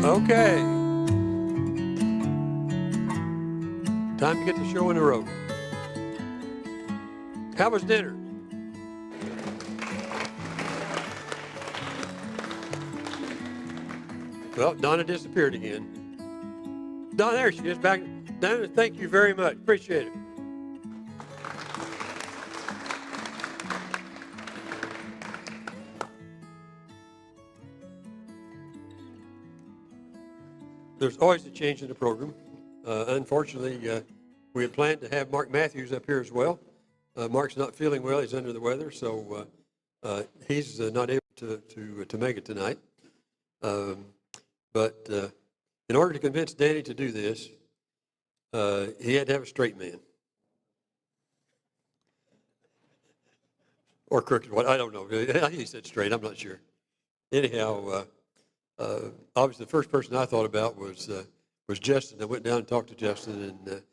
Okay. Time to get the show on the road. How was dinner? Well, Donna disappeared again. Donna, there she is back. Donna, thank you very much. Appreciate it. There's always a change in the program. Unfortunately, we had planned to have Mark Matthews up here as well. Mark's not feeling well. He's under the weather, so he's not able to make it tonight. But in order to convince Dany to do this, he had to have a straight man. Or crooked one, I don't know. I think he said straight, I'm not sure. Anyhow, obviously the first person I thought about was Justin. I went down and talked to Justin, and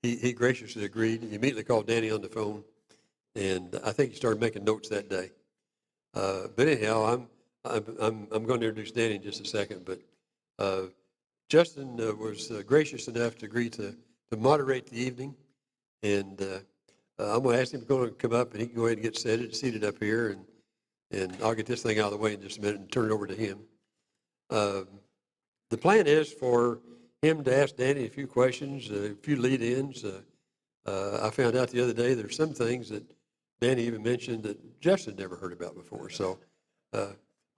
he graciously agreed. He immediately called Dany on the phone, and I think he started making notes that day. But anyhow, I'm going to introduce Dany in just a second. But Justin was gracious enough to agree to moderate the evening, and I'm going to ask him to come up, and he can go ahead and get seated up here, and I'll get this thing out of the way in just a minute and turn it over to him. The plan is for him to ask Dany a few questions, a few lead-ins. I found out the other day there's some things that Dany even mentioned that Justin never heard about before. So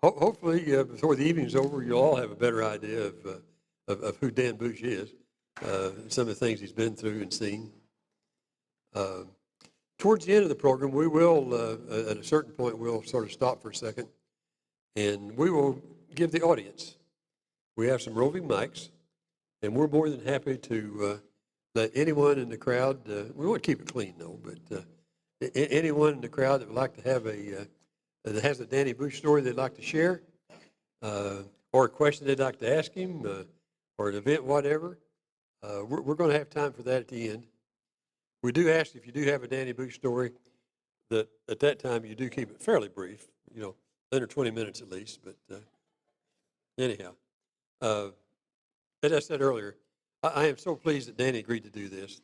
hopefully before the evening's over, you'll all have a better idea of who Dan Bush is, some of the things he's been through and seen. Towards the end of the program, we will, at a certain point, we'll sort of stop for a second, and we will give the audience. We have some roving mics, and we're more than happy to let anyone in the crowd, we want to keep it clean though, but anyone in the crowd that would like to have that has a Dany Bush story they'd like to share, or a question they'd like to ask him, or an event, whatever, we're going to have time for that at the end. We do ask if you do have a Dany Bush story that at that time you do keep it fairly brief, under 20 minutes at least, but anyhow, as I said earlier, I am so pleased that Dany agreed to do this.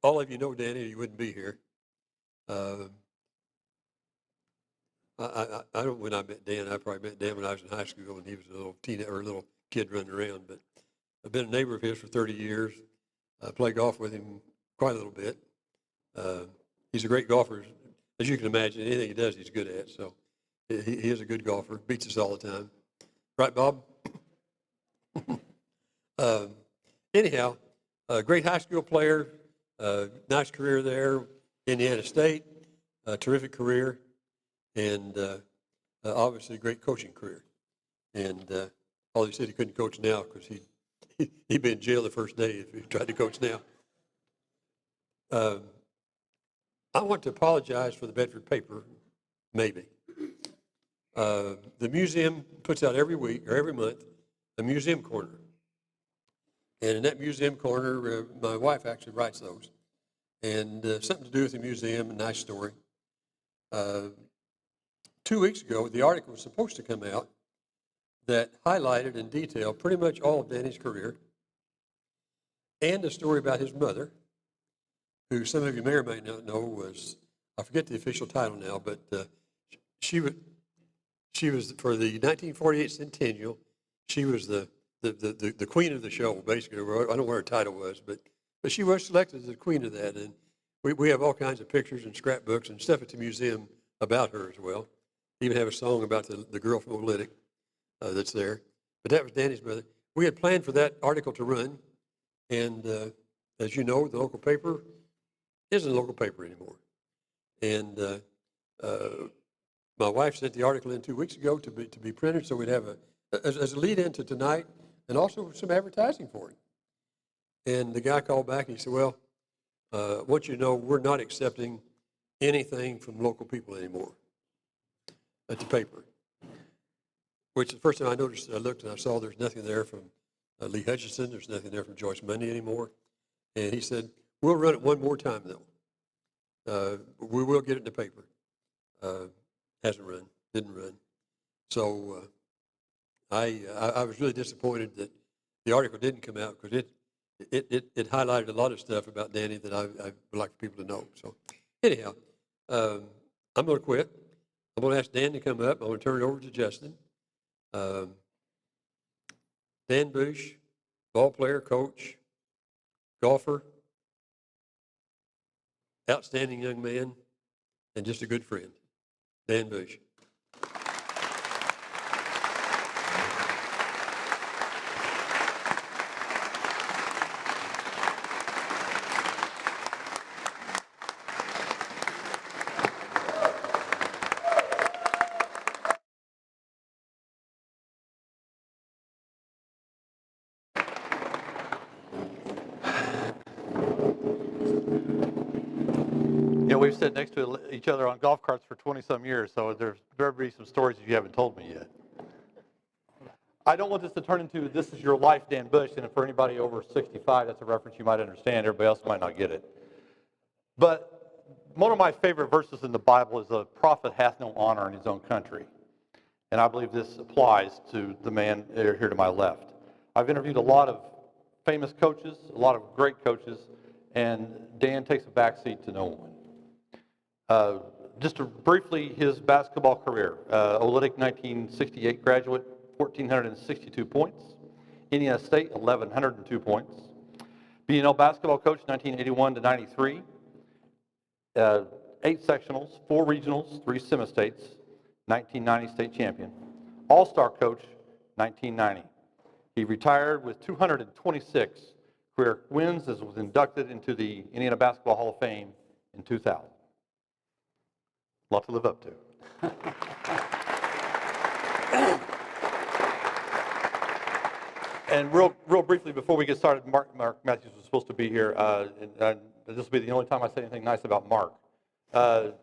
All of you know Dany, or you wouldn't be here. I don't. When I met Dan, I probably met Dan when I was in high school, and he was a little teenager or a little kid running around. But I've been a neighbor of his for 30 years. I play golf with him quite a little bit. He's a great golfer, as you can imagine. Anything he does, he's good at. So he is a good golfer. Beats us all the time, right, Bob? Anyhow, a great high school player. Nice career there, Indiana State. Terrific career. And obviously a great coaching career. And although he said he couldn't coach now because he'd be in jail the first day if he tried to coach now. I want to apologize for the Bedford paper, maybe. The museum puts out every week or every month a museum corner. And in that museum corner, my wife actually writes those. And something to do with the museum, a nice story. 2 weeks ago, the article was supposed to come out that highlighted in detail pretty much all of Dany's career and a story about his mother, who some of you may or may not know was, I forget the official title now, but she was for the 1948 centennial, she was the queen of the show, basically. I don't know what her title was, but she was selected as the queen of that. And we have all kinds of pictures and scrapbooks and stuff at the museum about her as well. Even have a song about the girl from Olytic that's there. But that was Dany's mother. We had planned for that article to run, and as you know, the local paper isn't a local paper anymore. And my wife sent the article in 2 weeks ago to be printed, so we'd have as a lead into tonight, and also some advertising for it. And the guy called back and he said, well, I want you to know we're not accepting anything from local people anymore at the paper. Which the first time I noticed, I looked and I saw there's nothing there from Lee Hutchinson, there's nothing there from Joyce Mundy anymore. And he said, we'll run it one more time though. We will get it in the paper. Hasn't run, didn't run. So I was really disappointed that the article didn't come out because it highlighted a lot of stuff about Dany that I would like for people to know. So anyhow, I'm going to quit. I'm going to ask Dan to come up. I'm going to turn it over to Justin. Dan Bush, ball player, coach, golfer, outstanding young man, and just a good friend. Dan Bush. We've sat next to each other on golf carts for 20-some years, so there's better be some stories you haven't told me yet. I don't want this to turn into, this is your life, Dan Bush, and for anybody over 65, that's a reference you might understand. Everybody else might not get it. But one of my favorite verses in the Bible is, a prophet hath no honor in his own country. And I believe this applies to the man here to my left. I've interviewed a lot of famous coaches, a lot of great coaches, and Dan takes a back seat to no one. Just briefly, his basketball career. Olynyk 1968 graduate, 1,462 points. Indiana State, 1,102 points. B&L basketball coach, 1981 to 93. 8 sectionals, 4 regionals, 3 semi-states. 1990 state champion. All-star coach, 1990. He retired with 226 career wins, as was inducted into the Indiana Basketball Hall of Fame in 2000. A lot to live up to. And real briefly, before we get started, Mark Matthews was supposed to be here, and this will be the only time I say anything nice about Mark. Was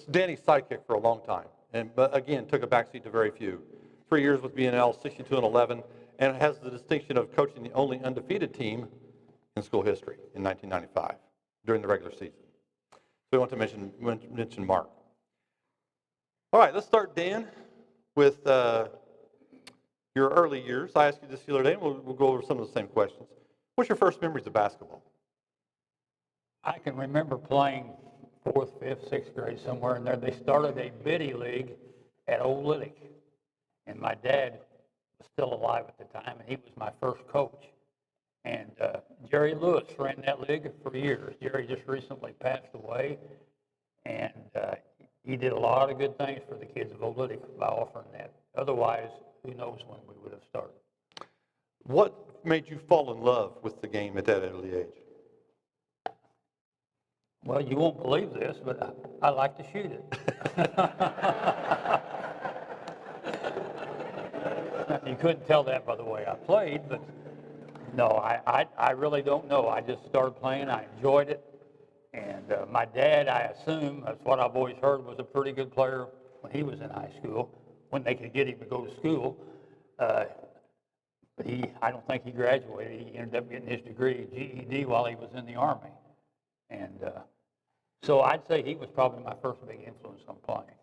Dany's sidekick for a long time, but again, took a backseat to very few. 3 years with B&L, 62 and 11, and has the distinction of coaching the only undefeated team in school history in 1995 during the regular season. So we want to mention Mark. All right, let's start, Dan, with your early years. I asked you this the other day, and we'll go over some of the same questions. What's your first memories of basketball? I can remember playing 4th, 5th, 6th grade, somewhere in there. They started a biddy league at Old Liddick, and my dad was still alive at the time, and he was my first coach. And Jerry Lewis ran that league for years. Jerry just recently passed away, and he did a lot of good things for the kids of Old Liddick by offering that. Otherwise, who knows when we would have started. What made you fall in love with the game at that early age? Well, you won't believe this, but I like to shoot it. You couldn't tell that by the way I played, but no, I really don't know. I just started playing. I enjoyed it. And my dad, I assume, that's what I've always heard, was a pretty good player when he was in high school, when they could get him to go to school. But I don't think he graduated. He ended up getting his degree, GED, while he was in the Army. And so I'd say he was probably my first big influence on playing.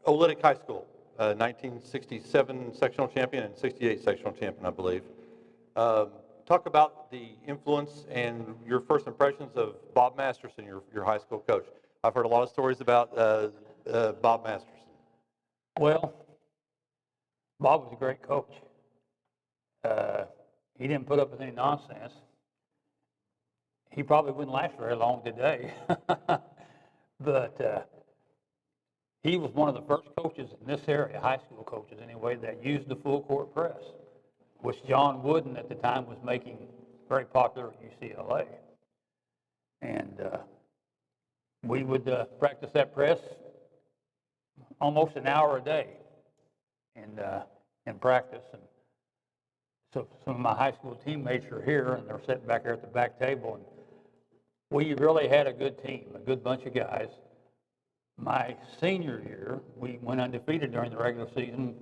Olynyk High School, 1967 sectional champion and 68 sectional champion, I believe. Talk about the influence and your first impressions of Bob Masterson, your high school coach. I've heard a lot of stories about Bob Masterson. Well, Bob was a great coach. He didn't put up with any nonsense. He probably wouldn't last very long today. But he was one of the first coaches in this area, high school coaches anyway, that used the full court press, which John Wooden at the time was making very popular at UCLA. And we would practice that press almost an hour a day in practice. And so some of my high school teammates are here, and they're sitting back there at the back table. And we really had a good team, a good bunch of guys. My senior year, we went undefeated during the regular season,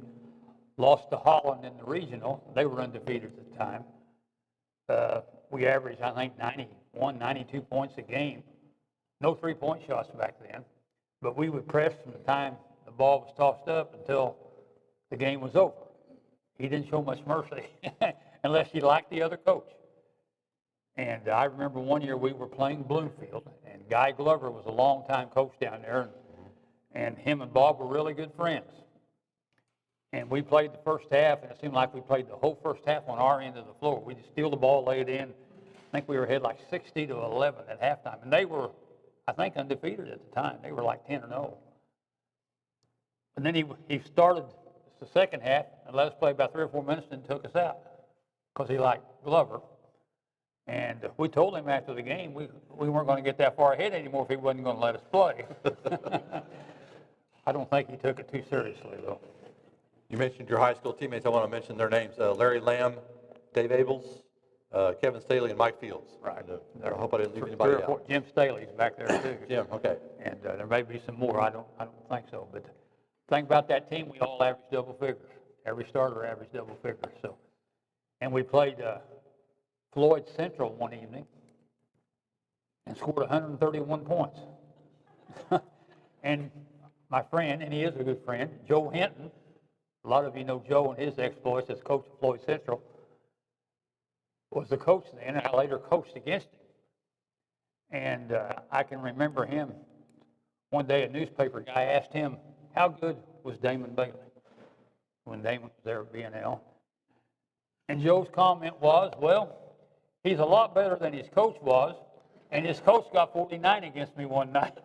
lost to Holland in the regional. They were undefeated at the time. We averaged, I think, 91, 92 points a game. No three-point shots back then, but we would press from the time the ball was tossed up until the game was over. He didn't show much mercy unless you liked the other coach. And I remember one year we were playing Bloomfield, and Guy Glover was a longtime coach down there, and him and Bob were really good friends. And we played the first half, and it seemed like we played the whole first half on our end of the floor. We just steal the ball, lay it in. I think we were ahead like 60-11 at halftime, and they were, I think, undefeated at the time. They were like 10-0. And then he started the second half and let us play about 3 or 4 minutes and took us out because he liked Glover. And we told him after the game we weren't going to get that far ahead anymore if he wasn't going to let us play. I don't think he took it too seriously, though. You mentioned your high school teammates. I want to mention their names. Larry Lamb, Dave Abels, Kevin Staley, and Mike Fields. Right. I hope I didn't leave anybody out. Jim Staley's back there, too. Jim, okay. And there may be some more. I don't think so. But the thing about that team, we all averaged double figures. Every starter averaged double figures. So, and we played Floyd Central one evening and scored 131 points. And my friend, and he is a good friend, Joe Hinton, a lot of you know Joe and his exploits as coach of Floyd Central, was the coach then, and I later coached against him. And I can remember him, one day a newspaper guy asked him, how good was Damon Bailey when Damon was there at B&L? And Joe's comment was, well, he's a lot better than his coach was, and his coach got 49 against me one night.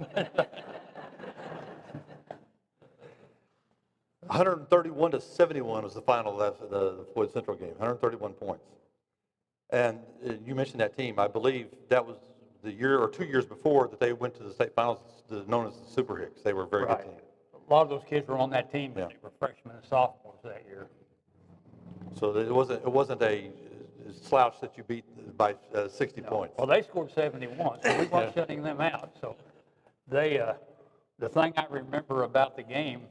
131-71 was the final of the Floyd Central game, 131 points. And you mentioned that team. I believe that was the year or 2 years before that they went to the state finals, known as the Super Hicks. They were a very good team. A lot of those kids were on that team, but they were freshmen and sophomores that year. So it wasn't a slouch that you beat by 60 points. Well, they scored 71, so we weren't shutting them out. So they, the thing I remember about the game,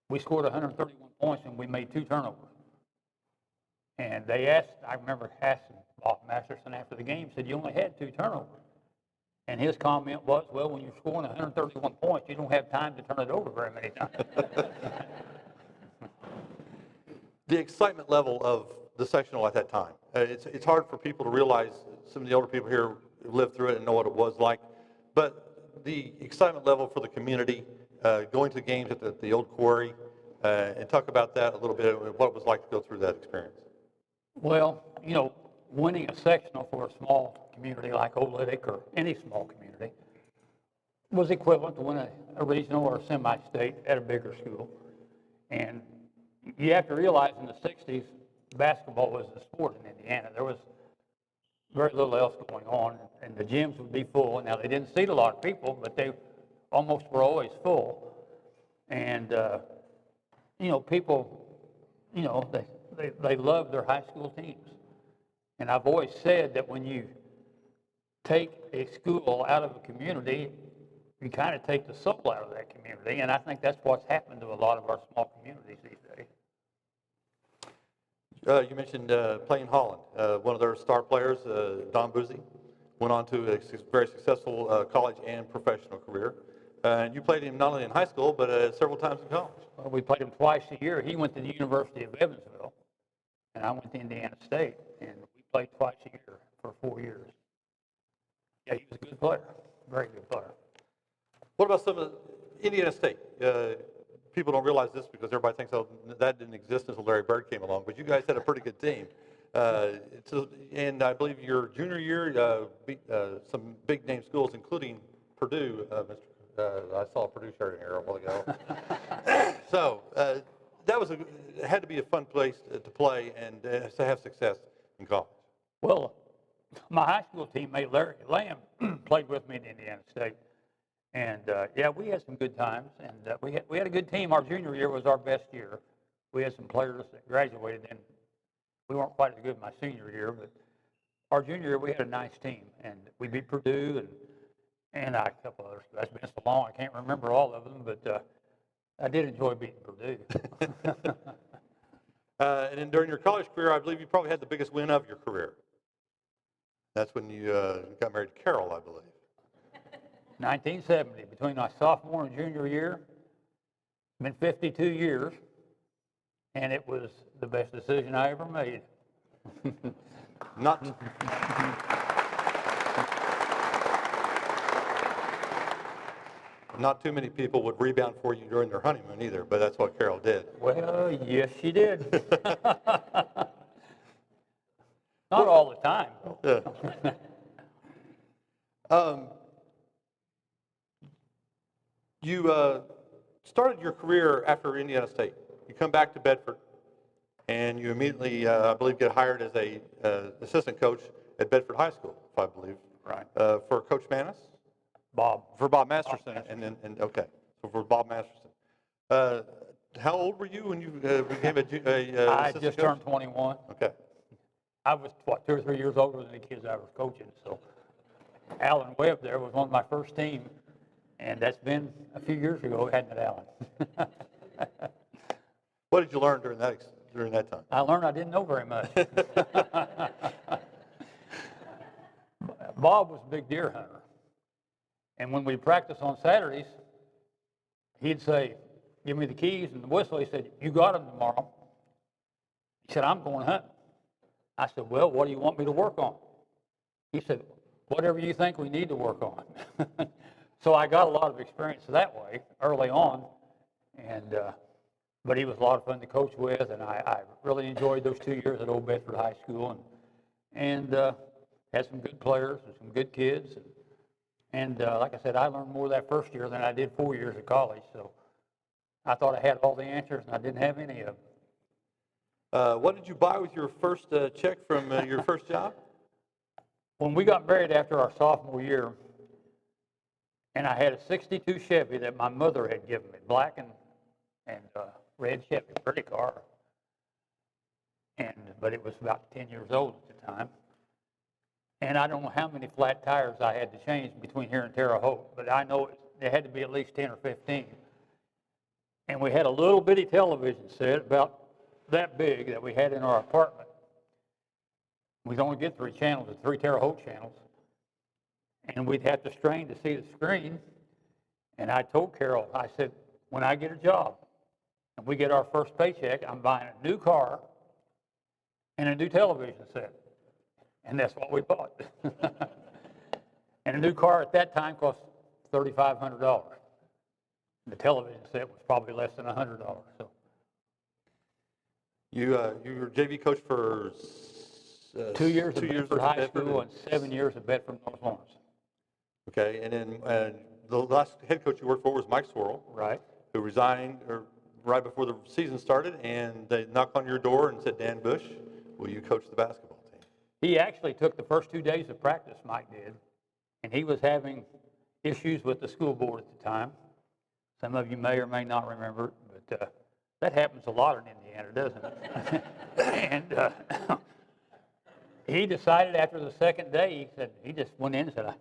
we scored 131 points and we made 2 turnovers. And they asked, I remember asking Bob Masterson after the game, said, you only had 2 turnovers. And his comment was, well, when you're scoring 131 points, you don't have time to turn it over very many times. The excitement level of the sectional at that time. It's hard for people to realize, some of the older people here lived through it and know what it was like, but the excitement level for the community, going to games at the old quarry, and talk about that a little bit, what it was like to go through that experience. Well, you know, winning a sectional for a small community like Olytic or any small community was equivalent to winning a regional or a semi-state at a bigger school. And you have to realize in the 60s, basketball was the sport in Indiana. There was very little else going on, and the gyms would be full. Now, they didn't seat a lot of people, but they almost were always full. And, you know, people, you know, they love their high school teams. And I've always said that when you take a school out of a community, you kind of take the soul out of that community. And I think that's what's happened to a lot of our small communities these days. You mentioned playing Holland. One of their star players, Don Boozy, went on to a very successful college and professional career. And you played him not only in high school, but several times in college. Well, we played him twice a year. He went to the University of Evansville, and I went to Indiana State. And we played twice a year for 4 years. Yeah, he was a good player, very good player. What about some of Indiana State? People don't realize this because everybody thinks, oh, that didn't exist until Larry Bird came along, but you guys had a pretty good team. And I believe your junior year beat some big name schools, including Purdue. I saw a Purdue shirt in here a while ago. So that had to be a fun place to play and to have success in college. Well, my high school teammate Larry Lamb played with me at Indiana State. And, yeah, we had some good times, and we had a good team. Our junior year was our best year. We had some players that graduated, and we weren't quite as good my senior year, but our junior year we had a nice team, and we beat Purdue and a couple others. That's been so long I can't remember all of them, but I did enjoy beating Purdue. And then during your college career, I believe you probably had the biggest win of your career. That's when you got married to Carol, I believe. 1970, between my sophomore and junior year, been 52 years, and it was the best decision I ever made. Not, not too many people would rebound for you during their honeymoon either, but that's what Carol did. Well, yes, she did. Not all the time. Yeah. You started your career after Indiana State. You come back to Bedford, and you immediately, I believe, get hired as a assistant coach at Bedford High School, if I believe. Right. For Coach Manis? Bob. For Bob Masterson, and okay, so for Bob Masterson. How old were you when you became a I assistant just coach? turned 21. Okay. I was, 2 or 3 years older than the kids I was coaching, so Alan Webb there was one of my first team, and that's been a few years ago, hadn't it, Alan? What did you learn during that time? I learned I didn't know very much. Bob was a big deer hunter, and when we practiced on Saturdays, he'd say, "Give me the keys and the whistle." He said, "You got them tomorrow." He said, "I'm going hunting." I said, "Well, what do you want me to work on?" He said, "Whatever you think we need to work on." So I got a lot of experience that way early on, and but he was a lot of fun to coach with, and I really enjoyed those 2 years at Old Bedford High School, and had some good players and some good kids, and like I said, I learned more that first year than I did 4 years at college. So I thought I had all the answers, and I didn't have any of them. What did you buy with your first check from your first job? When we got married after our sophomore year, and I had a '62 Chevy that my mother had given me, black and red Chevy, pretty car. But it was about 10 years old at the time. And I don't know how many flat tires I had to change between here and Terre Haute, but I know there had to be at least 10 or 15. And we had a little bitty television set about that big that we had in our apartment. We'd only get 3 channels, 3 Terre Haute channels. And we'd have to strain to see the screen. And I told Carol, I said, when I get a job and we get our first paycheck, I'm buying a new car and a new television set. And that's what we bought. And a new car at that time cost $3,500. The television set was probably less than $100. So You were JV coach for 2 years at 2 years Bedford High Bedford School and 7 years at Bedford North Lawrence. Okay, and then the last head coach you worked for was Mike Swirl, Right. who resigned right before the season started, and they knocked on your door and said, "Dan Bush, will you coach the basketball team?" He actually took the first 2 days of practice, Mike did, and he was having issues with the school board at the time. Some of you may or may not remember, but that happens a lot in Indiana, doesn't it? And he decided after the second day, he just went in and said, I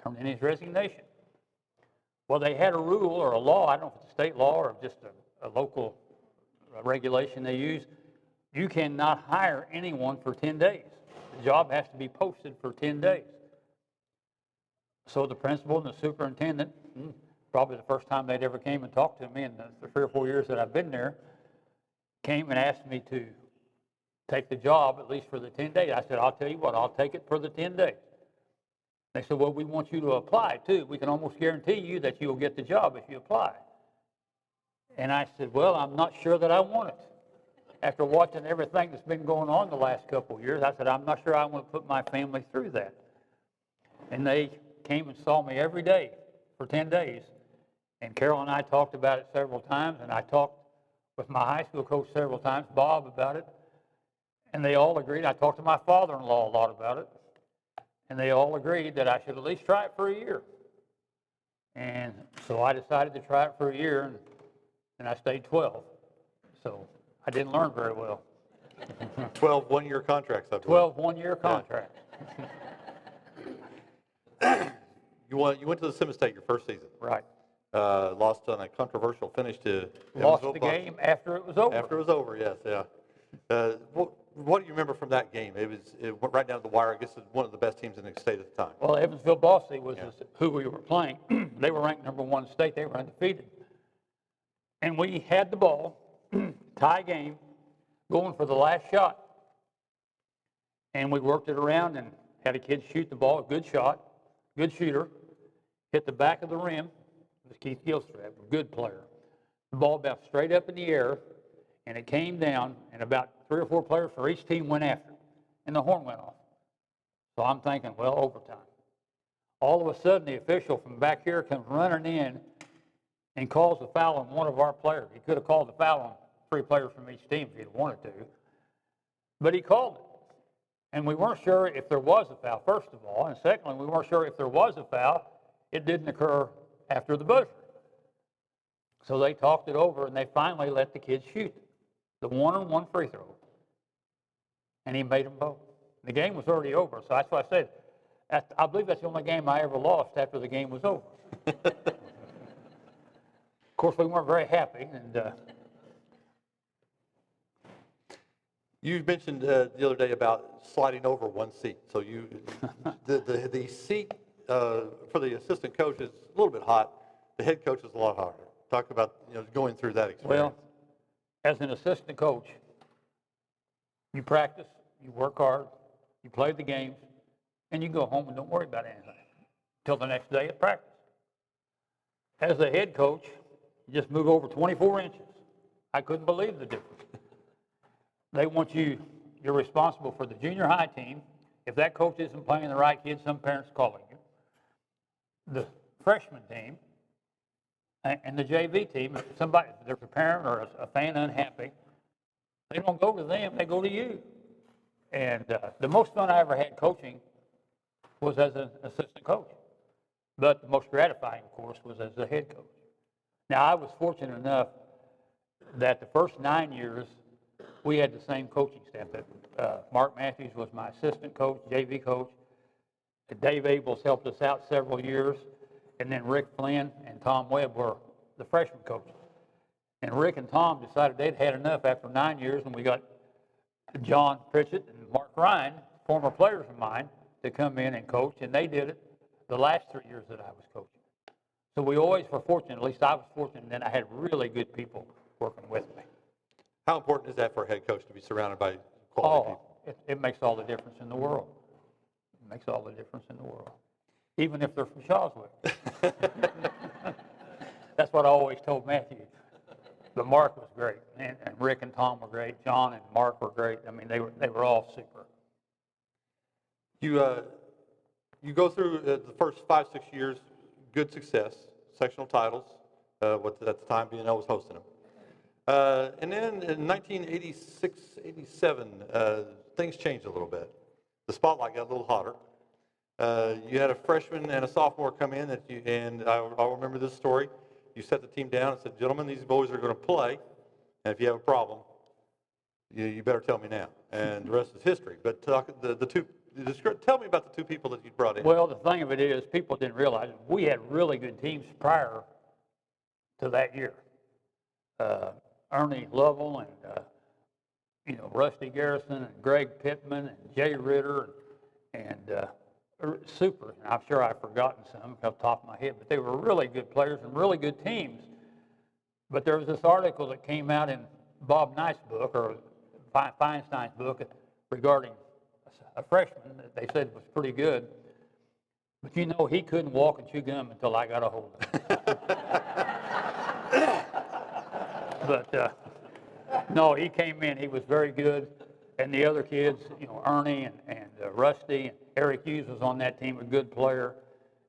turned in his resignation. Well, they had a rule or a law, I don't know if it's a state law or just a local regulation they use. You cannot hire anyone for 10 days. The job has to be posted for 10 days. So the principal and the superintendent, probably the first time they'd ever came and talked to me in the 3 or 4 years that I've been there, came and asked me to take the job at least for the 10 days. I said, I'll tell you what, I'll take it for the 10 days. They said, well, we want you to apply too. We can almost guarantee you that you'll get the job if you apply. And I said, well, I'm not sure that I want it. After watching everything that's been going on the last couple of years, I said, I'm not sure I want to put my family through that. And they came and saw me every day for 10 days. And Carol and I talked about it several times, and I talked with my high school coach several times, Bob, about it. And they all agreed. I talked to my father-in-law a lot about it. And they all agreed that I should at least try it for a year. And so I decided to try it for a year, and I stayed 12. So I didn't learn very well. 12 one-year contracts, I believe. 12 one-year contracts. You went to the Simmons State your first season. Right. Lost on a controversial finish to Lost Evansville the Bucks. game after it was over. After it was over, yes, yeah. What do you remember from that game? It went right down to the wire. I guess it's one of the best teams in the state at the time. Well, Evansville Bossy was who we were playing. They were ranked #1 in the state. They were undefeated. And we had the ball, tie game, going for the last shot. And we worked it around and had a kid shoot the ball, a good shot, good shooter, hit the back of the rim. It was Keith Gilstrap, a good player. The ball bounced straight up in the air, and it came down, and about 3 or 4 players for each team went after it, and the horn went off. So I'm thinking, well, overtime. All of a sudden, the official from back here comes running in and calls a foul on one of our players. He could have called the foul on 3 players from each team if he'd wanted to, but he called it. And we weren't sure if there was a foul, first of all, and secondly, we weren't sure if there was a foul. It didn't occur after the buzzer. So they talked it over, and they finally let the kids shoot the 1-on-1 free throw. And he made them both. The game was already over, so that's why I said, I believe that's the only game I ever lost after the game was over. Of course, we weren't very happy, and You mentioned the other day about sliding over one seat. So the seat for the assistant coach is a little bit hot. The head coach is a lot hotter. Talk about going through that experience. well, as an assistant coach, you practice, you work hard, you play the games, and you go home and don't worry about anything until the next day at practice. As a head coach, you just move over 24 inches. I couldn't believe the difference. They want you're responsible for the junior high team. If that coach isn't playing the right kids, some parents calling you. The freshman team and the JV team, if there's a parent or a fan unhappy, they don't go to them, they go to you. And the most fun I ever had coaching was as an assistant coach. But the most gratifying, of course, was as a head coach. Now, I was fortunate enough that the first 9 years, we had the same coaching staff. Mark Matthews was my assistant coach, JV coach. Dave Abels helped us out several years. And then Rick Flynn and Tom Webb were the freshman coaches. And Rick and Tom decided they'd had enough after 9 years, and we got John Pritchett and Mark Ryan, former players of mine, to come in and coach, and they did it the last 3 years that I was coaching. So we always were fortunate, at least I was fortunate, and then I had really good people working with me. How important is that for a head coach to be surrounded by quality people? It makes all the difference in the world. It makes all the difference in the world, even if they're from Shawswick. That's what I always told Matthew. But Mark was great, and Rick and Tom were great. John and Mark were great. I mean, they were all super. You go through the first 5, 6 years, good success, sectional titles. What at the time B&L was hosting them. And then in 1986, 87, things changed a little bit. The spotlight got a little hotter. You had a freshman and a sophomore come in, and I'll remember this story. You set the team down and said, gentlemen, these boys are going to play, and if you have a problem, you better tell me now. And the rest is history. But tell me about the 2 people that you brought in. Well, the thing of it is, people didn't realize we had really good teams prior to that year. Ernie Lovell and Rusty Garrison and Greg Pittman and Jay Ritter and super. And I'm sure I've forgotten some off the top of my head, but they were really good players and really good teams. But there was this article that came out in Bob Knight's book, or Feinstein's book, regarding a freshman that they said was pretty good. But he couldn't walk and chew gum until I got a hold of him. But no, he came in, he was very good. And the other kids, Ernie and Rusty, and Eric Hughes was on that team, a good player,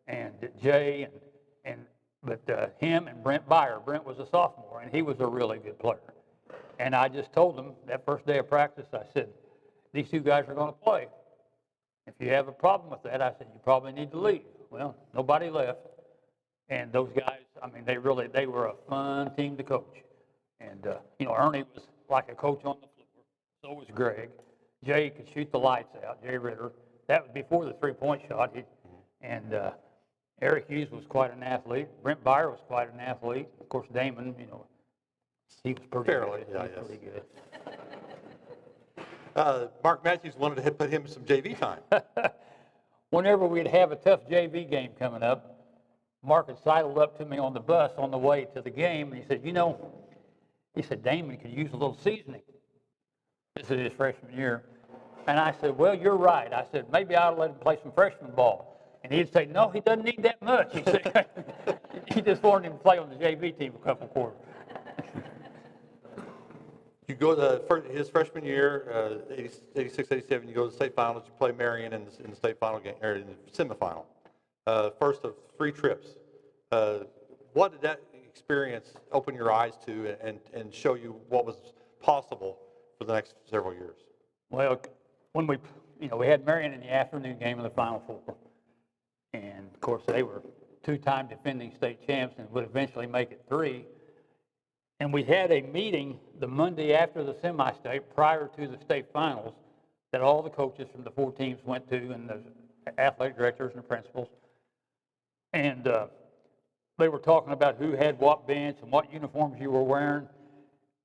and Jay, but him and Brent Byer. Brent was a sophomore, and he was a really good player. And I just told them that first day of practice, I said, these 2 guys are going to play. If you have a problem with that, I said, you probably need to leave. Well, nobody left. And those guys, I mean, they were a fun team to coach. And, Ernie was like a coach on the floor. So was Greg. Jay could shoot the lights out, Jay Ritter. That was before the three-point shot. And Eric Hughes was quite an athlete. Brent Byer was quite an athlete. Of course, Damon, he was pretty Fairly, good. yeah, He was pretty good. Mark Matthews wanted to put him some JV time. Whenever we'd have a tough JV game coming up, Mark had sidled up to me on the bus on the way to the game, and he said, he said, Damon could use a little seasoning. This is his freshman year. And I said, well, you're right. I said, maybe I ought to let him play some freshman ball. And he'd say, no, he doesn't need that much. He said, he just wanted him to play on the JV team a couple quarters. You go to his freshman year, 86, 87, you go to the state finals, you play Marion in the state final game, or in the semifinal. First of 3 trips. What did that experience open your eyes to and show you what was possible for the next several years? Well, when we had Marion in the afternoon game of the Final Four. And of course, they were 2-time defending state champs and would eventually make it 3. And we had a meeting the Monday after the semi-state, prior to the state finals, that all the coaches from the 4 teams went to, and the athletic directors and the principals. And they were talking about who had what bench and what uniforms you were wearing.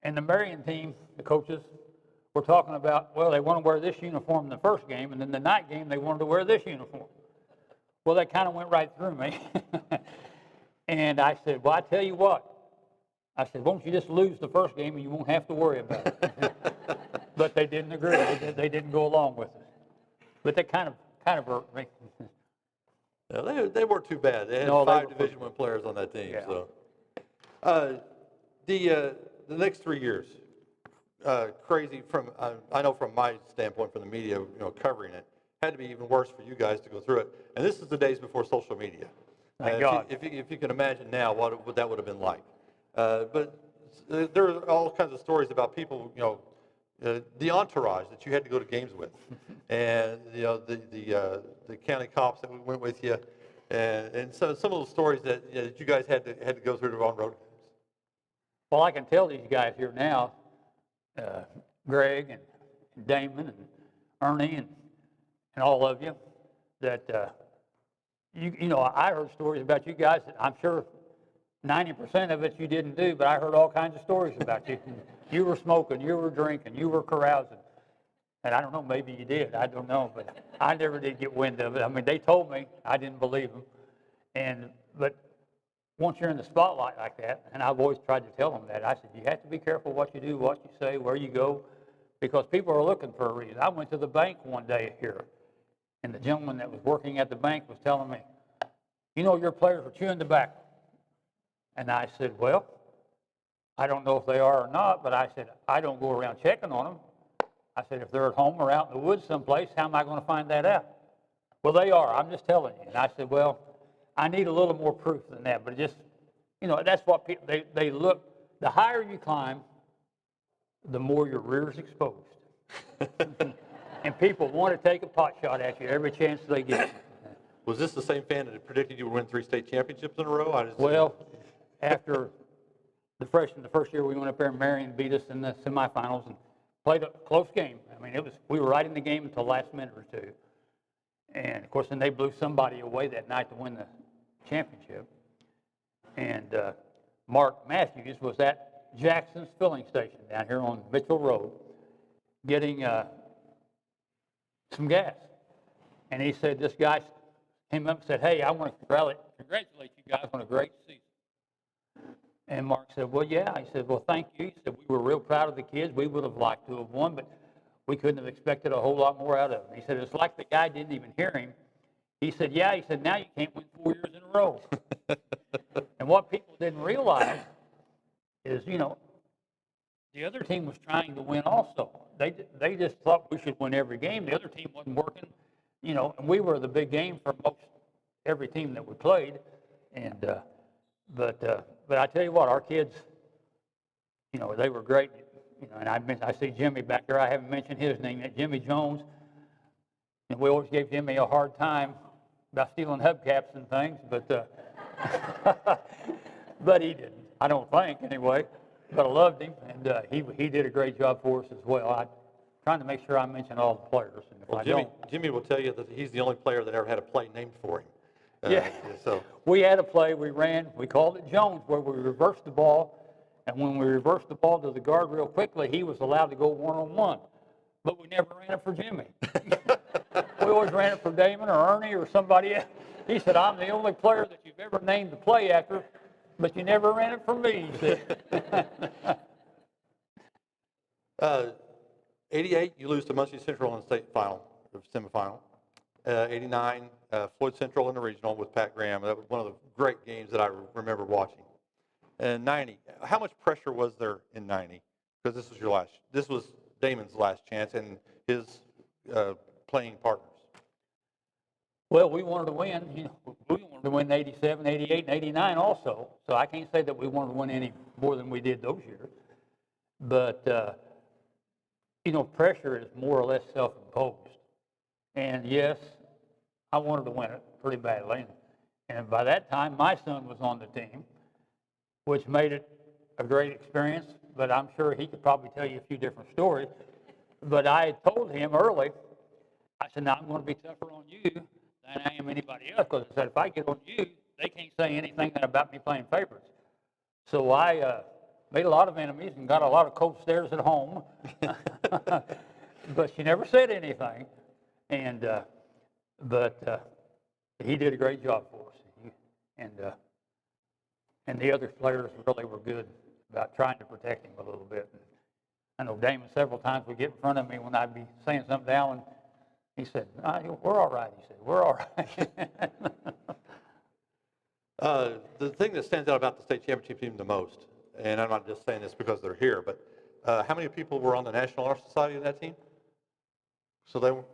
And the Marion team, the coaches, were talking about, well, they want to wear this uniform in the first game, and then the night game, they wanted to wear this uniform. Well, that kind of went right through me. And I said, well, I tell you what. I said, won't you just lose the first game and you won't have to worry about it? But they didn't agree. They didn't go along with it. But that kind of hurt me. Yeah, they weren't too bad. They had 5 Division I players on that team. Yeah. So, the next 3 years, crazy from I know from my standpoint, from the media, covering it, had to be even worse for you guys to go through it. And this is the days before social media. Thank God. If you can imagine now what that would have been like. But there are all kinds of stories about people, the entourage that you had to go to games with, and the county cops that went with you, and some of those stories that you guys had to go through on road games. Well, I can tell these guys here now, Greg and Damon and Ernie and all of you, that I heard stories about you guys that I'm sure 90% of it you didn't do, but I heard all kinds of stories about you. You were smoking, you were drinking, you were carousing. And I don't know, maybe you did, I don't know, but I never did get wind of it. I mean, they told me, I didn't believe them. But once you're in the spotlight like that, and I've always tried to tell them that, I said, you have to be careful what you do, what you say, where you go, because people are looking for a reason. I went to the bank one day here, and the gentleman that was working at the bank was telling me, your players are chewing tobacco. And I said, well, I don't know if they are or not, but I said, I don't go around checking on them. I said, if they're at home or out in the woods someplace, how am I going to find that out? Well, they are. I'm just telling you. And I said, well, I need a little more proof than that. But just, that's what people, they look, the higher you climb, the more your rear's exposed. And people want to take a pot shot at you every chance they get. Was this the same fan that predicted you would win 3 state championships in a row? Well, after the first year we went up there and Marion beat us in the semifinals and played a close game. I mean, we were right in the game until the last minute or two. And of course, then they blew somebody away that night to win the championship. And Mark Matthews was at Jackson's filling station down here on Mitchell Road getting some gas. And he said, this guy came up and said, hey, I want to congratulate you guys on a great season. And Mark said, well, yeah. He said, well, thank you. He said, we were real proud of the kids. We would have liked to have won, but we couldn't have expected a whole lot more out of them. He said, it's like the guy didn't even hear him. He said, yeah. He said, now you can't win 4 years in a row. And what people didn't realize is, the other team was trying to win also. They just thought we should win every game. The other team wasn't working, and we were the big game for every team that we played. And but I tell you what, our kids, they were great. And I see Jimmy back there. I haven't mentioned his name yet, Jimmy Jones. And we always gave Jimmy a hard time about stealing hubcaps and things, but but he didn't. I don't think anyway. But I loved him, and he did a great job for us as well. I'm trying to make sure I mention all the players. And if Jimmy will tell you that he's the only player that ever had a play named for him. Yeah. So we had a play we called it Jones, where we reversed the ball, and when we reversed the ball to the guard real quickly, he was allowed to go one-on-one. But we never ran it for Jimmy. We always ran it for Damon or Ernie or somebody else. He said, I'm the only player that you've ever named the play after, but you never ran it for me, he said. '88, you lose to Muncie Central in the state final, or semifinal. '89, Floyd Central in the regional with Pat Graham. That was one of the great games that I remember watching. And '90, how much pressure was there in '90? Because this was Damon's last chance and his playing partners. Well, we wanted to win. We wanted to win 87, 88, and 89 also. So I can't say that we wanted to win any more than we did those years. But, pressure is more or less self-imposed. And yes, I wanted to win it pretty badly. And by that time, my son was on the team, which made it a great experience. But I'm sure he could probably tell you a few different stories. But I had told him early, I said, now I'm going to be tougher on you than I am anybody else. Because I said, if I get on you, they can't say anything about me playing favorites. So I made a lot of enemies and got a lot of coach stares at home. But she never said anything. And but he did a great job for us. And the other players really were good about trying to protect him a little bit. I know Damon several times would get in front of me when I'd be saying something down, and he said, we're all right. He said, we're all right. The thing that stands out about the state championship team the most, and I'm not just saying this because they're here, but how many people were on the National Honor Society of that team? So they were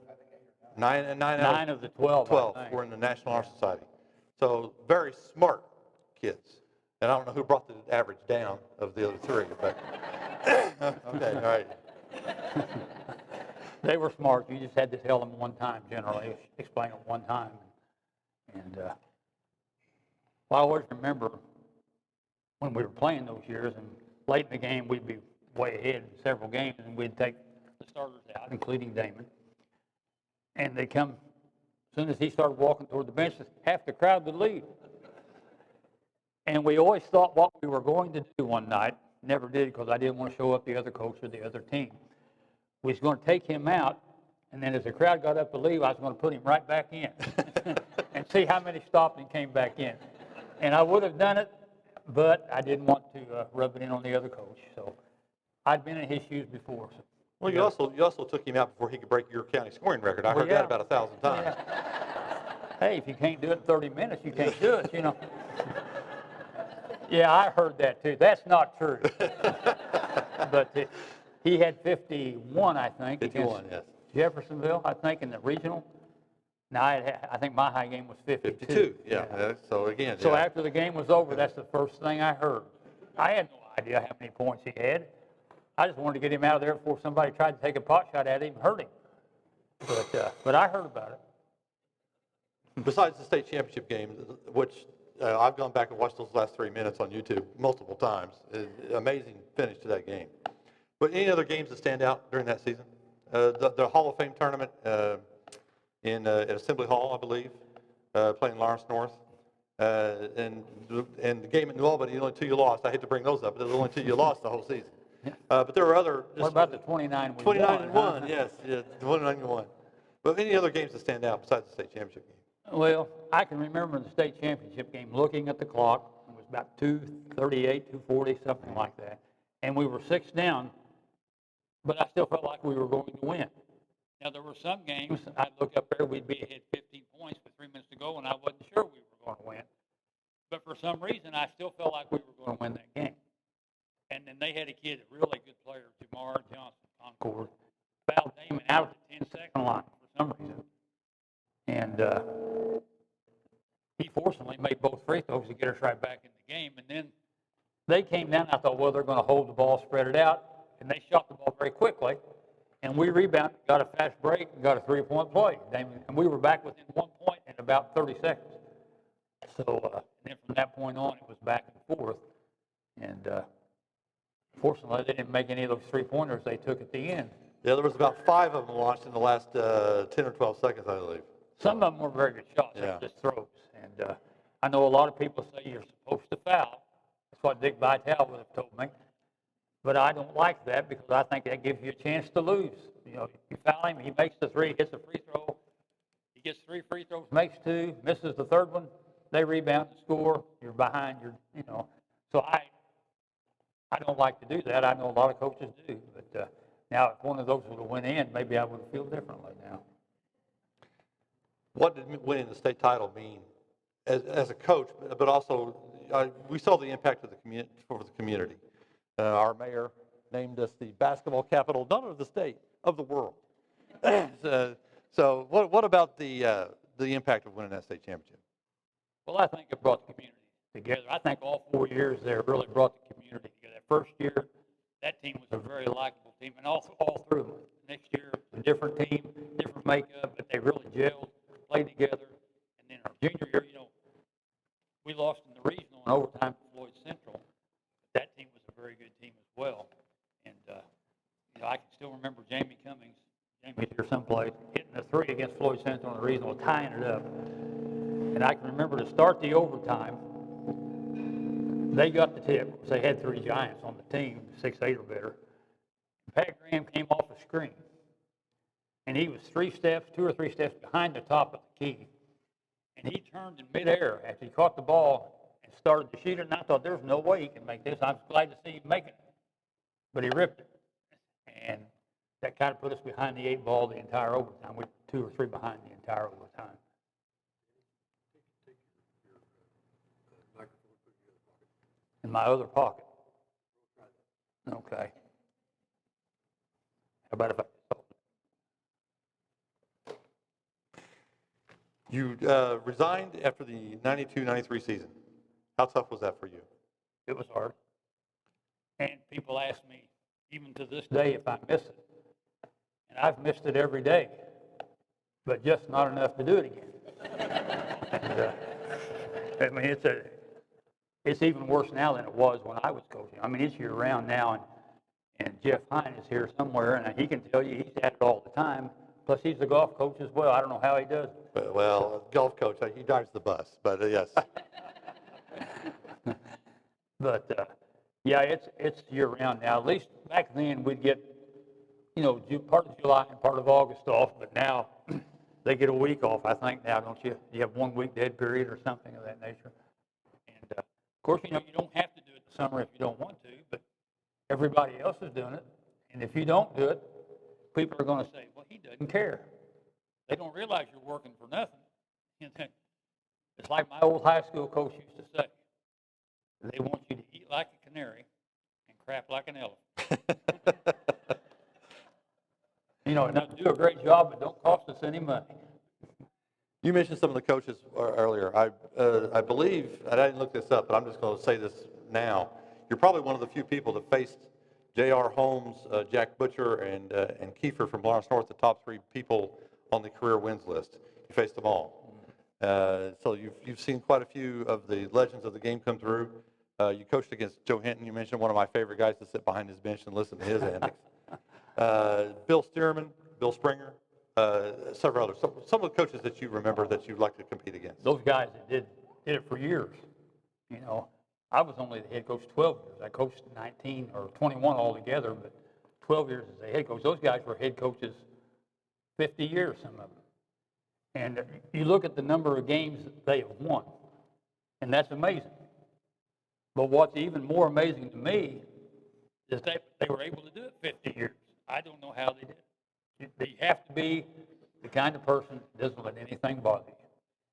nine of the 12. 12 were in the National Honor Society. So very smart kids. And I don't know who brought the average down of the other three, but okay, all right. They were smart. You just had to tell them one time, generally, explain it one time. And well, I always remember when we were playing those years, and late in the game, we'd be way ahead in several games, and we'd take the starters out, including Damon. And they come, as soon as he started walking toward the benches, half the crowd would leave. And we always thought what we were going to do one night, never did because I didn't want to show up the other coach or the other team. We was going to take him out, and then as the crowd got up to leave, I was going to put him right back in and see how many stopped and came back in. And I would have done it, but I didn't want to rub it in on the other coach. So I'd been in his shoes before. So, well, you also took him out before he could break your county scoring record. I heard that about 1,000 times. Yeah. Hey, if you can't do it in 30 minutes, you can't do it, Yeah, I heard that too. That's not true. But he had 51, I think. 51, yes. Jeffersonville, I think, in the regional. Now, I think my high game was 52. 52, yeah. So again. So yeah. after the game was over, that's the first thing I heard. I had no idea how many points he had. I just wanted to get him out of there before somebody tried to take a pot shot at him and hurt him. But I heard about it. Besides the state championship game, which I've gone back and watched those last 3 minutes on YouTube multiple times. Amazing finish to that game. But any other games that stand out during that season? The Hall of Fame tournament at Assembly Hall, I believe, playing Lawrence North. And the game at New Albany, the only two you lost. I hate to bring those up, but there's only two you lost the whole season. But there were other. What about the 29 we 29 and won? 1, yes. Yeah, 29 and 1. But any other games that stand out besides the state championship game? Well, I can remember the state championship game looking at the clock. It was about 2:38, 2:40, something like that. And we were 6 down, but I still felt like we were going to win. Now, there were some games, I'd look up there, we'd be ahead 15 points with 3 minutes to go, and I wasn't sure we were going to win. But for some reason, I still felt like we were going to win that game. And then they had a kid, a really good player, Jamar Johnson, Concord, fouled Damon out at the 10-second line for some reason. And he fortunately made both free throws to get us right back in the game. And then they came down. I thought, well, they're going to hold the ball, spread it out. And they shot the ball very quickly. And we rebounded, got a fast break, and got a 3-point play. And we were back within 1 point in about 30 seconds. So and then from that point on, it was back and forth. And fortunately, they didn't make any of those 3-pointers they took at the end. Yeah, there was about 5 of them launched in the last 10 or 12 seconds, I believe. Some of them were very good shots, Yeah. just throws. And I know a lot of people say you're supposed to foul. That's what Dick Vitale would have told me. But I don't like that because I think that gives you a chance to lose. You foul him, he makes the 3, hits a free throw. He gets 3 free throws, makes 2, misses the 3rd one. They rebound and score. You're behind. So I don't like to do that. I know a lot of coaches do. Now, if one of those would have went in, maybe I would feel differently now. What did winning the state title mean as a coach, but also we saw the impact of the community for the community. Our mayor named us the basketball capital, not of the state, of the world. So what about the impact of winning that state championship? Well, I think it brought the community together. I think all 4 years there really brought the community together. That first year, that team was a very likable team, and all through them. Next year, a different team, different makeup, but they really gelled, played together. And then our junior year, we lost in the regional in overtime to Floyd Central. But that team was a very good team as well. And, I can still remember Jamie Cummings, Jamie's here someplace, hitting a three against Floyd Central in the regional, tying it up. And I can remember to start the overtime, they got the tip. They had 3 giants on the team, 6'8" or better. Pat Graham came off a screen, and he was 2 or 3 steps behind the top of the key. And he turned in midair after he caught the ball and started to shoot it. And I thought, there's no way he can make this. I was glad to see him make it. But he ripped it. And that kind of put us behind the 8 ball the entire overtime. We were 2 or 3 behind the entire overtime. In my other pocket. Okay. How about if I... You resigned after the 92-93 season. How tough was that for you? It was hard. And people ask me, even to this day, if I miss it. And I've missed it every day, but just not enough to do it again. And, I mean, it's even worse now than it was when I was coaching. I mean, it's year-round now, and Jeff Hine is here somewhere, and he can tell you he's at it all the time. Plus, he's the golf coach as well. I don't know how he does it. Well, golf coach, he drives the bus, but yes. But, yeah, it's year-round now. At least back then, we'd get, part of July and part of August off, but now they get a week off, I think, now, don't you? You have 1 week dead period or something of that nature. And, of course, you don't have to do it in the summer if you don't want to, but everybody else is doing it. And if you don't do it, people are going to say, well, he doesn't care. They don't realize you're working for nothing. It's like my old high school coach used to say, they want you to eat like a canary and crap like an elephant. And do a great job, but don't cost us any money. You mentioned some of the coaches earlier. I believe, and I didn't look this up, but I'm just going to say this now. You're probably one of the few people that faced J.R. Holmes, Jack Butcher, and Kiefer from Lawrence North, the top 3 people on the career wins list. You faced them all. So you've seen quite a few of the legends of the game come through. You coached against Joe Hinton. You mentioned one of my favorite guys to sit behind his bench and listen to his antics. Bill Stearman, Bill Springer, several others. Some of the coaches that you remember that you'd like to compete against. Those guys that did it for years. I was only the head coach 12 years. I coached 19 or 21 altogether, but 12 years as a head coach. Those guys were head coaches 50 years, some of them. And you look at the number of games that they have won, and that's amazing. But what's even more amazing to me is that they were able to do it 50 years. I don't know how they did it. You have to be the kind of person that doesn't let anything bother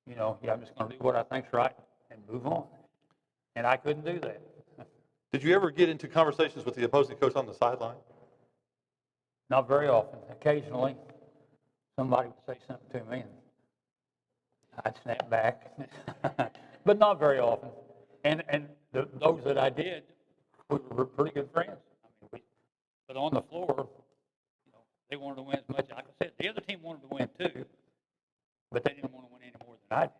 you. I'm just going to do what I think's right and move on. And I couldn't do that. Did you ever get into conversations with the opposing coach on the sideline? Not very often. Occasionally, somebody would say something to me, and I'd snap back. But not very often. And those that I did, we were pretty good friends. But on the floor, they wanted to win as much. Like I said, the other team wanted to win too, but they didn't want to win any more than I did.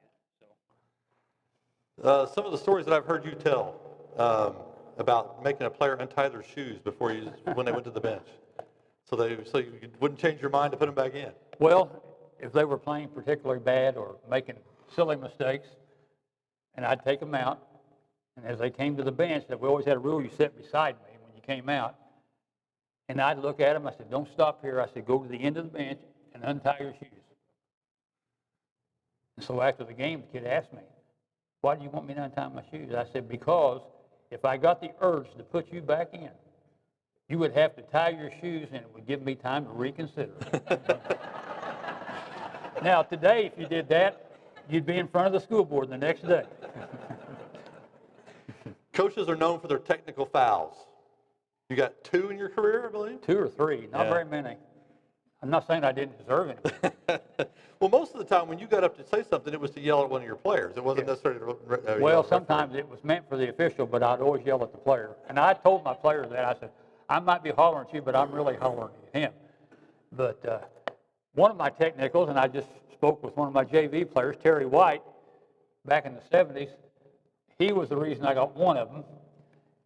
Some of the stories that I've heard you tell about making a player untie their shoes when they went to the bench, so you wouldn't change your mind to put them back in. Well, if they were playing particularly bad or making silly mistakes, and I'd take them out, and as they came to the bench, we always had a rule: you sat beside me when you came out, and I'd look at them. I said, "Don't stop here." I said, "Go to the end of the bench and untie your shoes." And so after the game, the kid asked me, "Why do you want me to untie my shoes?" I said, "Because if I got the urge to put you back in, you would have to tie your shoes and it would give me time to reconsider. Now, today, if you did that, you'd be in front of the school board the next day. Coaches are known for their technical fouls. You got 2 in your career, I believe? 2 or 3, not Yeah. very many. I'm not saying I didn't deserve any. Well, most of the time when you got up to say something, it was to yell at one of your players. It wasn't necessarily to yell Well, at the referee. sometimes it was meant for the official, but I'd always yell at the player. And I told my player that. I said, I might be hollering at you, but I'm really hollering at him. But one of my technicals, and I just spoke with one of my JV players, Terry White, back in the 70s, he was the reason I got one of them.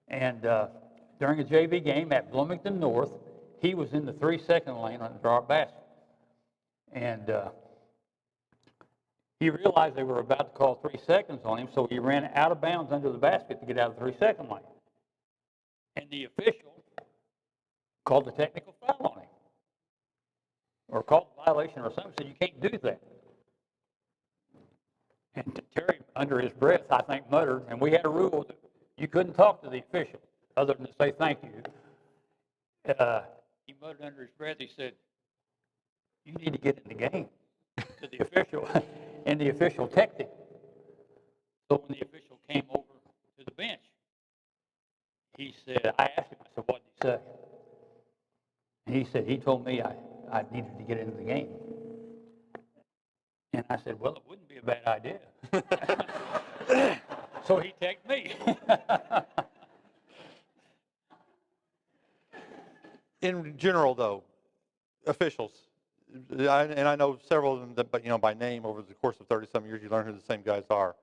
And during a JV game at Bloomington North, he was in the 3-second lane on the draw basket. And he realized they were about to call 3 seconds on him, so he ran out of bounds under the basket to get out of the 3-second lane. And the official called the technical foul on him, or called a violation or something, said you can't do that. And Terry, under his breath, I think, muttered, and we had a rule that you couldn't talk to the official other than to say thank you. He muttered under his breath, he said, you need to get in the game, to the official. And the official teched him. So when the official came over to the bench, he said, I asked him, I said, what did he say? And he said, he told me I needed to get into the game. And I said, well, it wouldn't be a bad idea. So he teched me. In general, though, officials, and I know several of them, that, but by name over the course of 30-some years, you learn who the same guys are.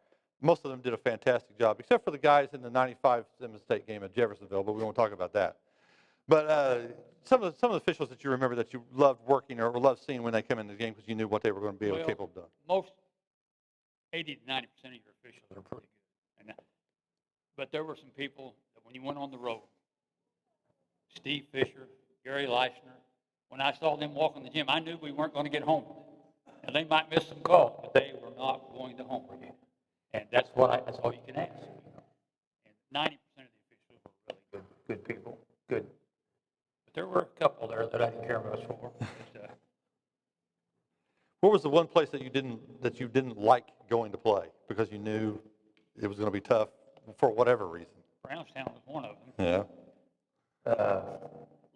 Most of them did a fantastic job, except for the guys in the '95 Simmons State game at Jeffersonville, but we won't talk about that. But some of the officials that you remember that you loved working or loved seeing when they come into the game because you knew what they were going to be capable of doing. Most 80 to 90% of your officials are pretty good. But there were some people that when you went on the road, Steve Fisher, Gary Leishner, when I saw them walk in the gym, I knew we weren't going to get home. Now, they might miss some calls, but they were not going to homer you. And that's all you can ask. And 90% of the officials were really good people, good. But there were a couple there that I didn't care much for. What was the one place that you didn't like going to play because you knew it was going to be tough for whatever reason? Brownstown was one of them. Yeah.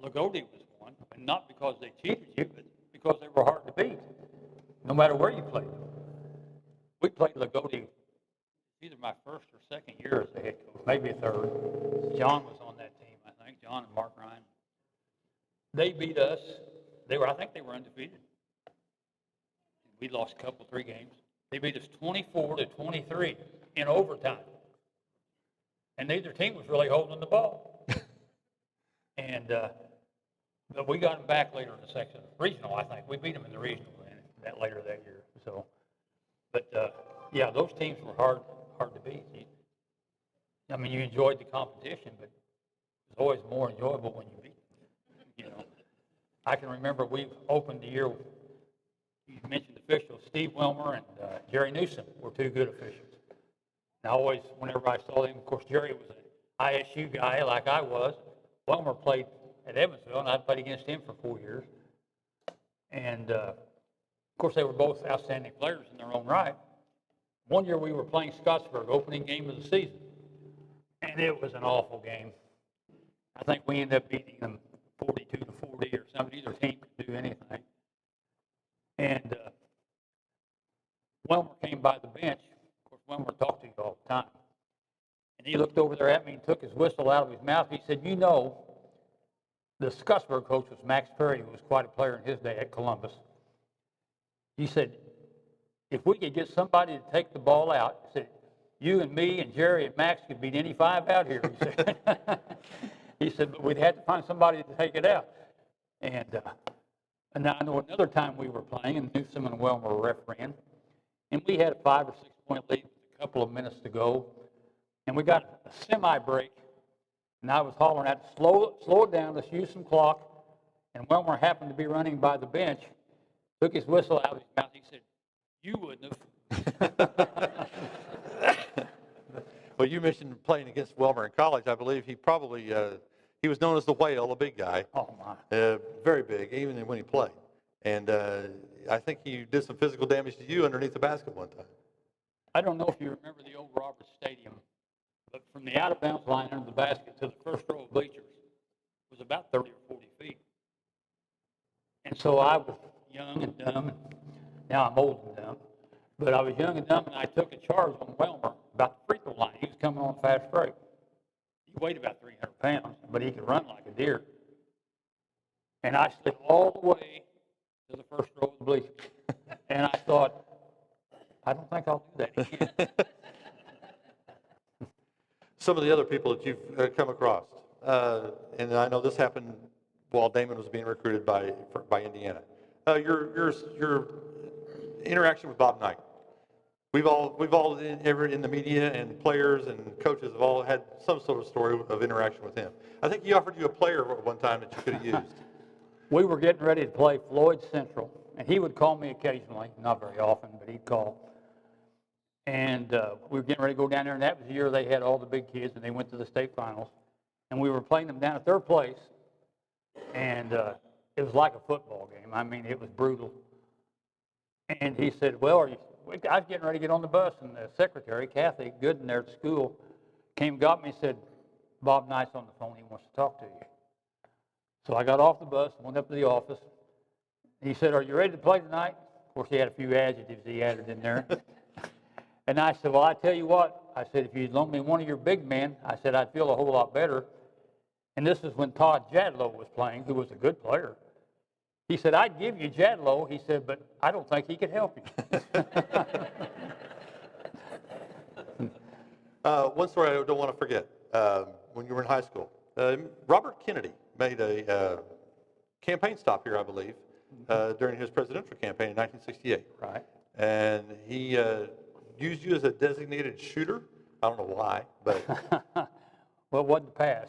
Lagodi was one, and not because they cheated you, but because they were hard to beat, no matter where you played them. We played Lagodi either my first or second year as a head coach, maybe a third. John was on that team, I think, John and Mark Ryan. They beat us. I think they were undefeated. We lost a couple, 3 games. They beat us 24-23 in overtime. And neither team was really holding the ball. And but we got them back later in the section. Regional, I think. We beat them in the regional later that year. So, but yeah, those teams were hard to beat. I mean, you enjoyed the competition, but it was always more enjoyable when you beat them. I can remember we opened the year. You mentioned officials. Steve Wilmer and Jerry Newsom were 2 good officials. And always, whenever I saw them, of course, Jerry was an ISU guy like I was. Wilmer played at Evansville, and I played against him for 4 years. And, of course, they were both outstanding players in their own right. One year we were playing Scottsburg, opening game of the season, and it was an awful game. I think we ended up beating them 42-40 or something. Either team could do anything. And Wilmer came by the bench. Of course, Wilmer talked to you all the time. And he looked over there at me and took his whistle out of his mouth. He said, the Scottsburg coach was Max Perry, who was quite a player in his day at Columbus. He said, if we could get somebody to take the ball out, he said, you and me and Jerry and Max could beat any 5 out here, he said. He said, but we'd have to find somebody to take it out. And now I know another time we were playing, and Newsom and Wilmer were refereeing, and we had a 5 or 6 point lead with a couple of minutes to go, and we got a semi-break, and I was hollering at, slow it down, let's use some clock, and Wilmer happened to be running by the bench, took his whistle out of his mouth, he said, you wouldn't have. Well, you mentioned playing against Wilmer in college. I believe he probably He was known as the whale, a big guy. Oh, my. Very big, even when he played. And I think he did some physical damage to you underneath the basket one time. I don't know if you remember the old Roberts Stadium, but from the out-of-bounds line under the basket to the first row of bleachers was about 30 or 40 feet. And so I was young and dumb, and now I'm old and dumb, but I was young and dumb, and I took a charge on Welmer about the free throw line. He was coming on fast break. He weighed about 300 pounds, but he could run like a deer. And I slid all the way to the first row of the bleachers. And I thought, I don't think I'll do that again. Some of the other people that you've come across, and I know this happened while Damon was being recruited by Indiana. Your interaction with Bob Knight. We've all in the media and players and coaches have all had some sort of story of interaction with him. I think he offered you a player at one time that you could have used. We were getting ready to play Floyd Central, and he would call me occasionally, not very often, but he'd call. And we were getting ready to go down there, and that was the year they had all the big kids, and they went to the state finals. And we were playing them down at their place, and it was like a football game. I mean, it was brutal. And he said, well, I was getting ready to get on the bus, and the secretary, Kathy Gooden there at school, came, got me, and said, Bob Knight's on the phone. He wants to talk to you. So I got off the bus, went up to the office. He said, are you ready to play tonight? Of course, he had a few adjectives he added in there. And I said, well, I tell you what. I said, if you'd loan me one of your big men, I said, I'd feel a whole lot better. And this is when Todd Jadlow was playing, who was a good player. He said, I'd give you Jadlow. He said, but I don't think he could help you. One story I don't want to forget, when you were in high school. Robert Kennedy made a campaign stop here, I believe, during his presidential campaign in 1968. Right. And he used you as a designated shooter. I don't know why, but... Well, it wasn't pass.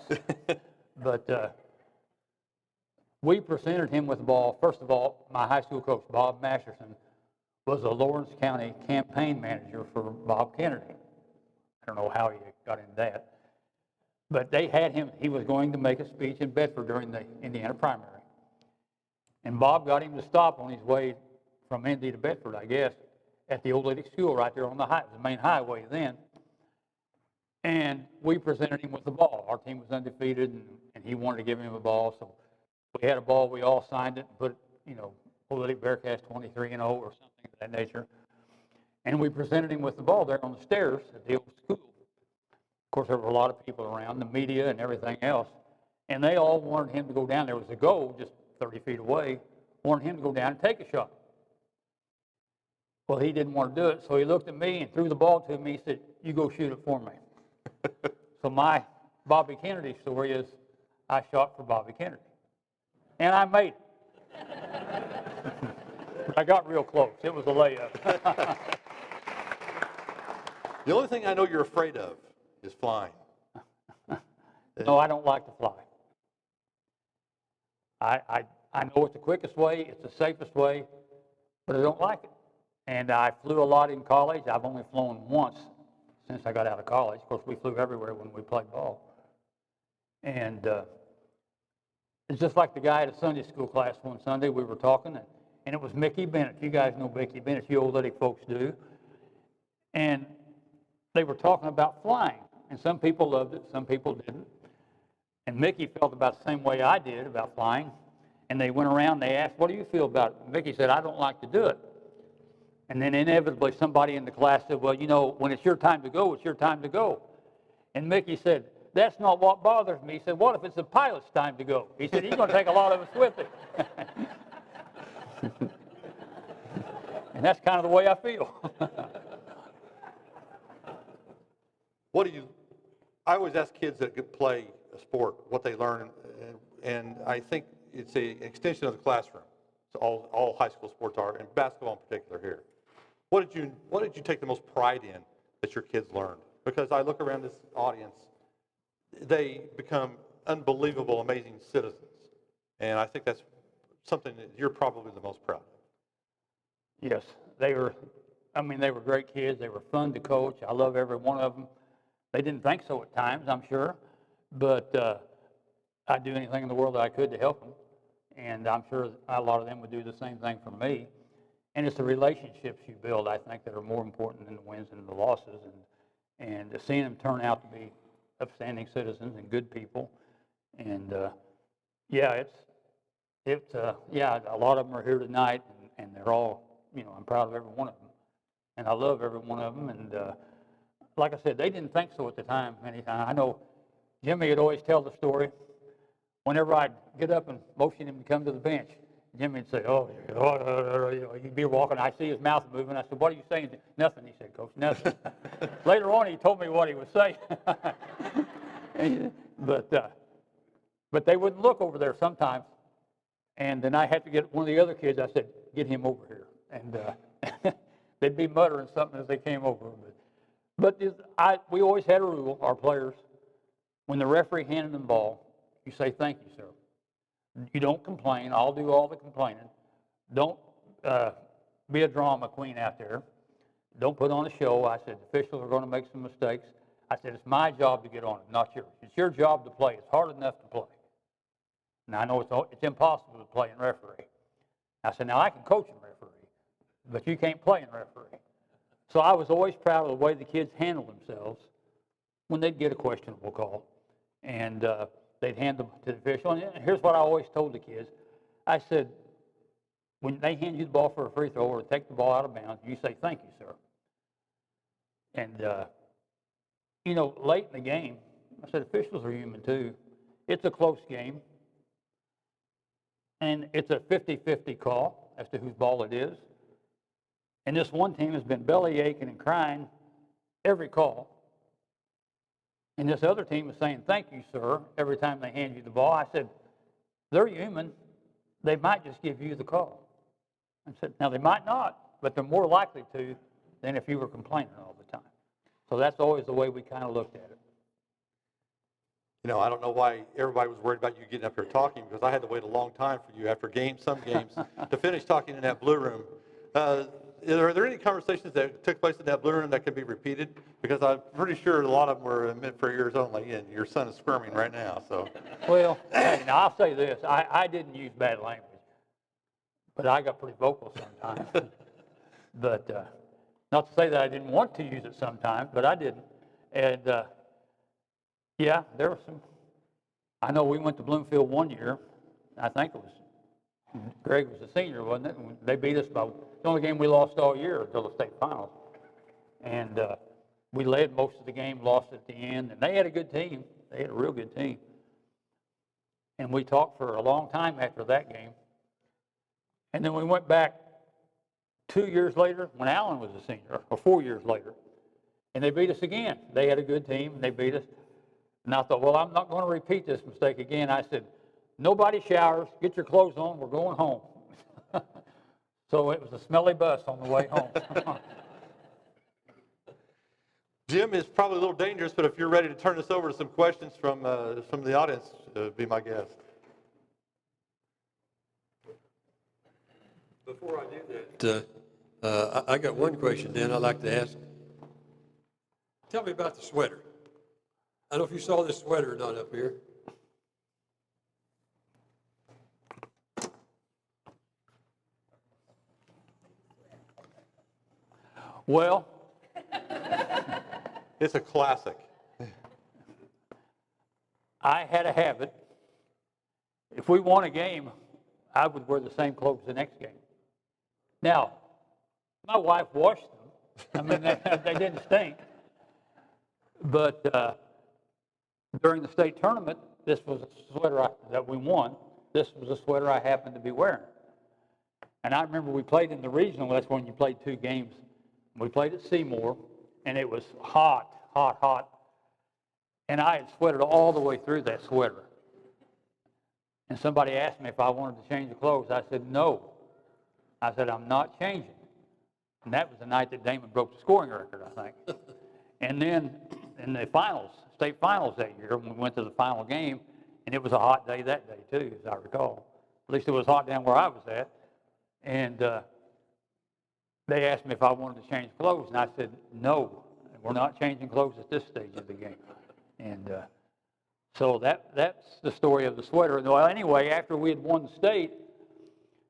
But we presented him with the ball. First of all, my high school coach, Bob Masterson, was a Lawrence County campaign manager for Bob Kennedy. I don't know how he got into that. But they had him, he was going to make a speech in Bedford during the Indiana primary. And Bob got him to stop on his way from Indy to Bedford, I guess, at the old lady school right there on the main highway then. And we presented him with the ball. Our team was undefeated, and he wanted to give him a ball. So we had a ball, we all signed it and put, Old Lady Bearcats 23-0 or something of that nature. And we presented him with the ball there on the stairs at the old school. Of course, there were a lot of people around, the media and everything else. And they all wanted him to go down. There was a goal just 30 feet away, wanted him to go down and take a shot. Well, he didn't want to do it, so he looked at me and threw the ball to me. He said, you go shoot it for me. So my Bobby Kennedy story is I shot for Bobby Kennedy. And I made it. I got real close. It was a layup. The only thing I know you're afraid of is flying. No, I don't like to fly. I know it's the quickest way, it's the safest way, but I don't like it. And I flew a lot in college. I've only flown once since I got out of college. Of course, we flew everywhere when we played ball. And it's just like the guy at a Sunday school class one Sunday, we were talking, and it was Mickey Bennett. You guys know Mickey Bennett, you old lady folks do. And they were talking about flying, and some people loved it, some people didn't. And Mickey felt about the same way I did about flying. And they went around, they asked, what do you feel about it? Mickey said, I don't like to do it. And then inevitably somebody in the class said, well, when it's your time to go, it's your time to go. And Mickey said, that's not what bothers me. He said, what if it's the pilot's time to go? He said, he's going to take a lot of us with him. And that's kind of the way I feel. I always ask kids that play a sport what they learn, and I think it's an extension of the classroom. So all high school sports are, and basketball in particular here. What did you take the most pride in that your kids learned? Because I look around this audience, they become unbelievable, amazing citizens. And I think that's something that you're probably the most proud of. Yes, they were great kids. They were fun to coach. I love every one of them. They didn't think so at times, I'm sure. But I'd do anything in the world that I could to help them. And I'm sure a lot of them would do the same thing for me. And it's the relationships you build, I think, that are more important than the wins and the losses. And seeing them turn out to be upstanding citizens and good people. And yeah, yeah, a lot of them are here tonight, and they're all, I'm proud of every one of them. And I love every one of them. And like I said, they didn't think so at the time, anytime. I know Jimmy would always tell the story. Whenever I'd get up and motion him to come to the bench, Jimmy would say, he'd be walking. I'd see his mouth moving. I said, what are you saying? Nothing, he said, Coach, nothing. Later on, he told me what he was saying. But they wouldn't look over there sometimes. And then I had to get one of the other kids. I said, get him over here. And they'd be muttering something as they came over. But we always had a rule, our players, when the referee handed them the ball, you say, thank you, sir. You don't complain. I'll do all the complaining. Don't be a drama queen out there. Don't put on a show. I said, officials are going to make some mistakes. I said, it's my job to get on it, not yours. It's your job to play. It's hard enough to play. Now, I know it's impossible to play and referee. I said, now I can coach and referee, but you can't play and referee. So I was always proud of the way the kids handled themselves when they'd get a questionable call. And they'd hand them to the official. And here's what I always told the kids. I said, when they hand you the ball for a free throw or take the ball out of bounds, you say, thank you, sir. And, late in the game, I said, officials are human too. It's a close game. And it's a 50-50 call as to whose ball it is. And this one team has been belly aching and crying every call. And this other team is saying, thank you, sir, every time they hand you the ball. I said, they're human. They might just give you the call. I said, now they might not, but they're more likely to than if you were complaining all the time. So that's always the way we kind of looked at it. I don't know why everybody was worried about you getting up here talking, because I had to wait a long time for you after some games, to finish talking in that blue room. Are there any conversations that took place in that blue room that could be repeated? Because I'm pretty sure a lot of them were meant for ears only, and your son is squirming right now. So, well, now I'll say this: I didn't use bad language, but I got pretty vocal sometimes. But not to say that I didn't want to use it sometimes, but I didn't. And yeah, there were some. I know we went to Bloomfield one year. I think it was Greg was a senior, wasn't it? And they beat us by the only game we lost all year until the state finals. And we led most of the game, lost at the end, and they had a good team. They had a real good team. And we talked for a long time after that game. And then we went back 2 years later when Allen was a senior, or 4 years later, and they beat us again. They had a good team, and they beat us. And I thought, well, I'm not going to repeat this mistake again. I said, nobody showers, get your clothes on, we're going home. So it was a smelly bus on the way home. Jim, is probably a little dangerous, but if you're ready to turn this over to some questions from the audience, be my guest. Before I do that, I got one question, Dan, I'd like to ask. Tell me about the sweater. I don't know if you saw this sweater or not up here. Well, it's a classic. I had a habit. If we won a game, I would wear the same clothes the next game. Now, my wife washed them. I mean, they didn't stink. But during the state tournament, this was a sweater that we won. This was a sweater I happened to be wearing. And I remember we played in the regional. That's when you played 2 games. We played at Seymour, and it was hot, hot, hot. And I had sweated all the way through that sweater. And somebody asked me if I wanted to change the clothes. I said, no. I said, I'm not changing. And that was the night that Damon broke the scoring record, I think. And then in the finals, state finals that year, when we went to the final game, and it was a hot day that day too, as I recall. At least it was hot down where I was at. And they asked me if I wanted to change clothes, and I said, no, we're not changing clothes at this stage of the game. And So that's the story of the sweater. Well, anyway, after we had won the state,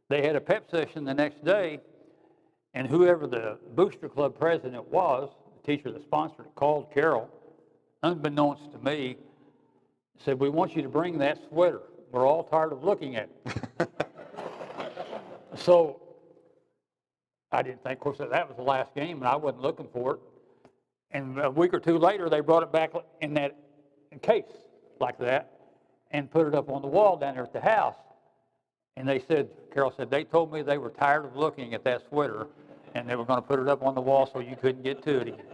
they had a pep session the next day, and whoever the booster club president was, the teacher that sponsored it, called Carol, unbeknownst to me, said, "We want you to bring that sweater. We're all tired of looking at it." So I didn't think, of course, that was the last game, and I wasn't looking for it. And a week or two later, they brought it back in that case like that and put it up on the wall down there at the house. And they said, Carol said, they told me they were tired of looking at that sweater, and they were going to put it up on the wall so you couldn't get to it again.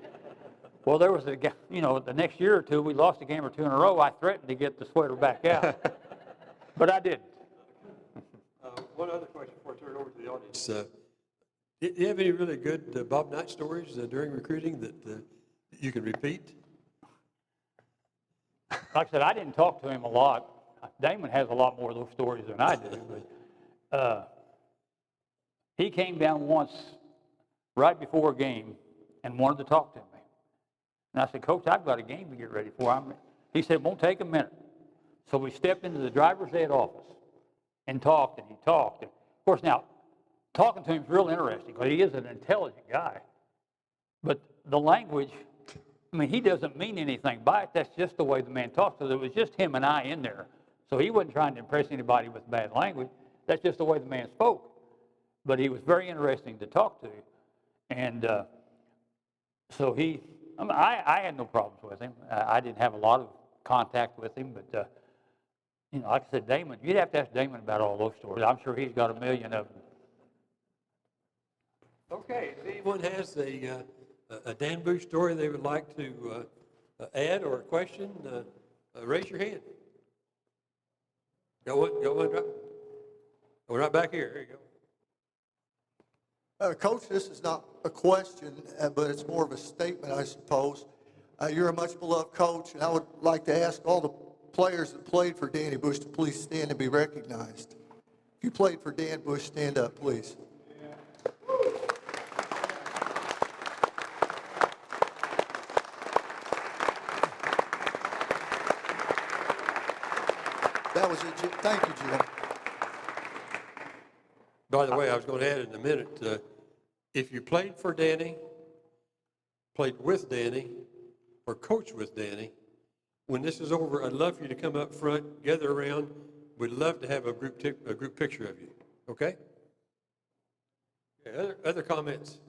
Well, there was the next year or two, we lost a game or two in a row. I threatened to get the sweater back out, but I didn't. One other question before I turn it over to the audience. Do you have any really good Bob Knight stories during recruiting that you can repeat? Like I said, I didn't talk to him a lot. Damon has a lot more of those stories than I do. But he came down once right before a game and wanted to talk to me. And I said, Coach, I've got a game to get ready for. He said, it won't take a minute. So we stepped into the driver's ed office and talked, and he talked. And of course, now, talking to him is real interesting because he is an intelligent guy. But the language, I mean, he doesn't mean anything by it. That's just the way the man talks. So it was just him and I in there. So he wasn't trying to impress anybody with bad language. That's just the way the man spoke. But he was very interesting to talk to. And so I had no problems with him. I didn't have a lot of contact with him. But, like I said, Damon, you'd have to ask Damon about all those stories. I'm sure he's got a million of them. Okay, if anyone has a Dan Bush story they would like to add or a question, raise your hand. Go one, right. Oh, right back here. There you go. Coach, this is not a question, but it's more of a statement, I suppose. You're a much beloved coach, and I would like to ask all the players that played for Danny Bush to please stand and be recognized. If you played for Dan Bush, stand up, please. That was it, Jim. Thank you, Jim. By the way, I was going to add in a minute, if you played for Dany, played with Dany, or coached with Dany, when this is over, I'd love for you to come up front, gather around. We'd love to have a group picture of you. Okay? Other comments?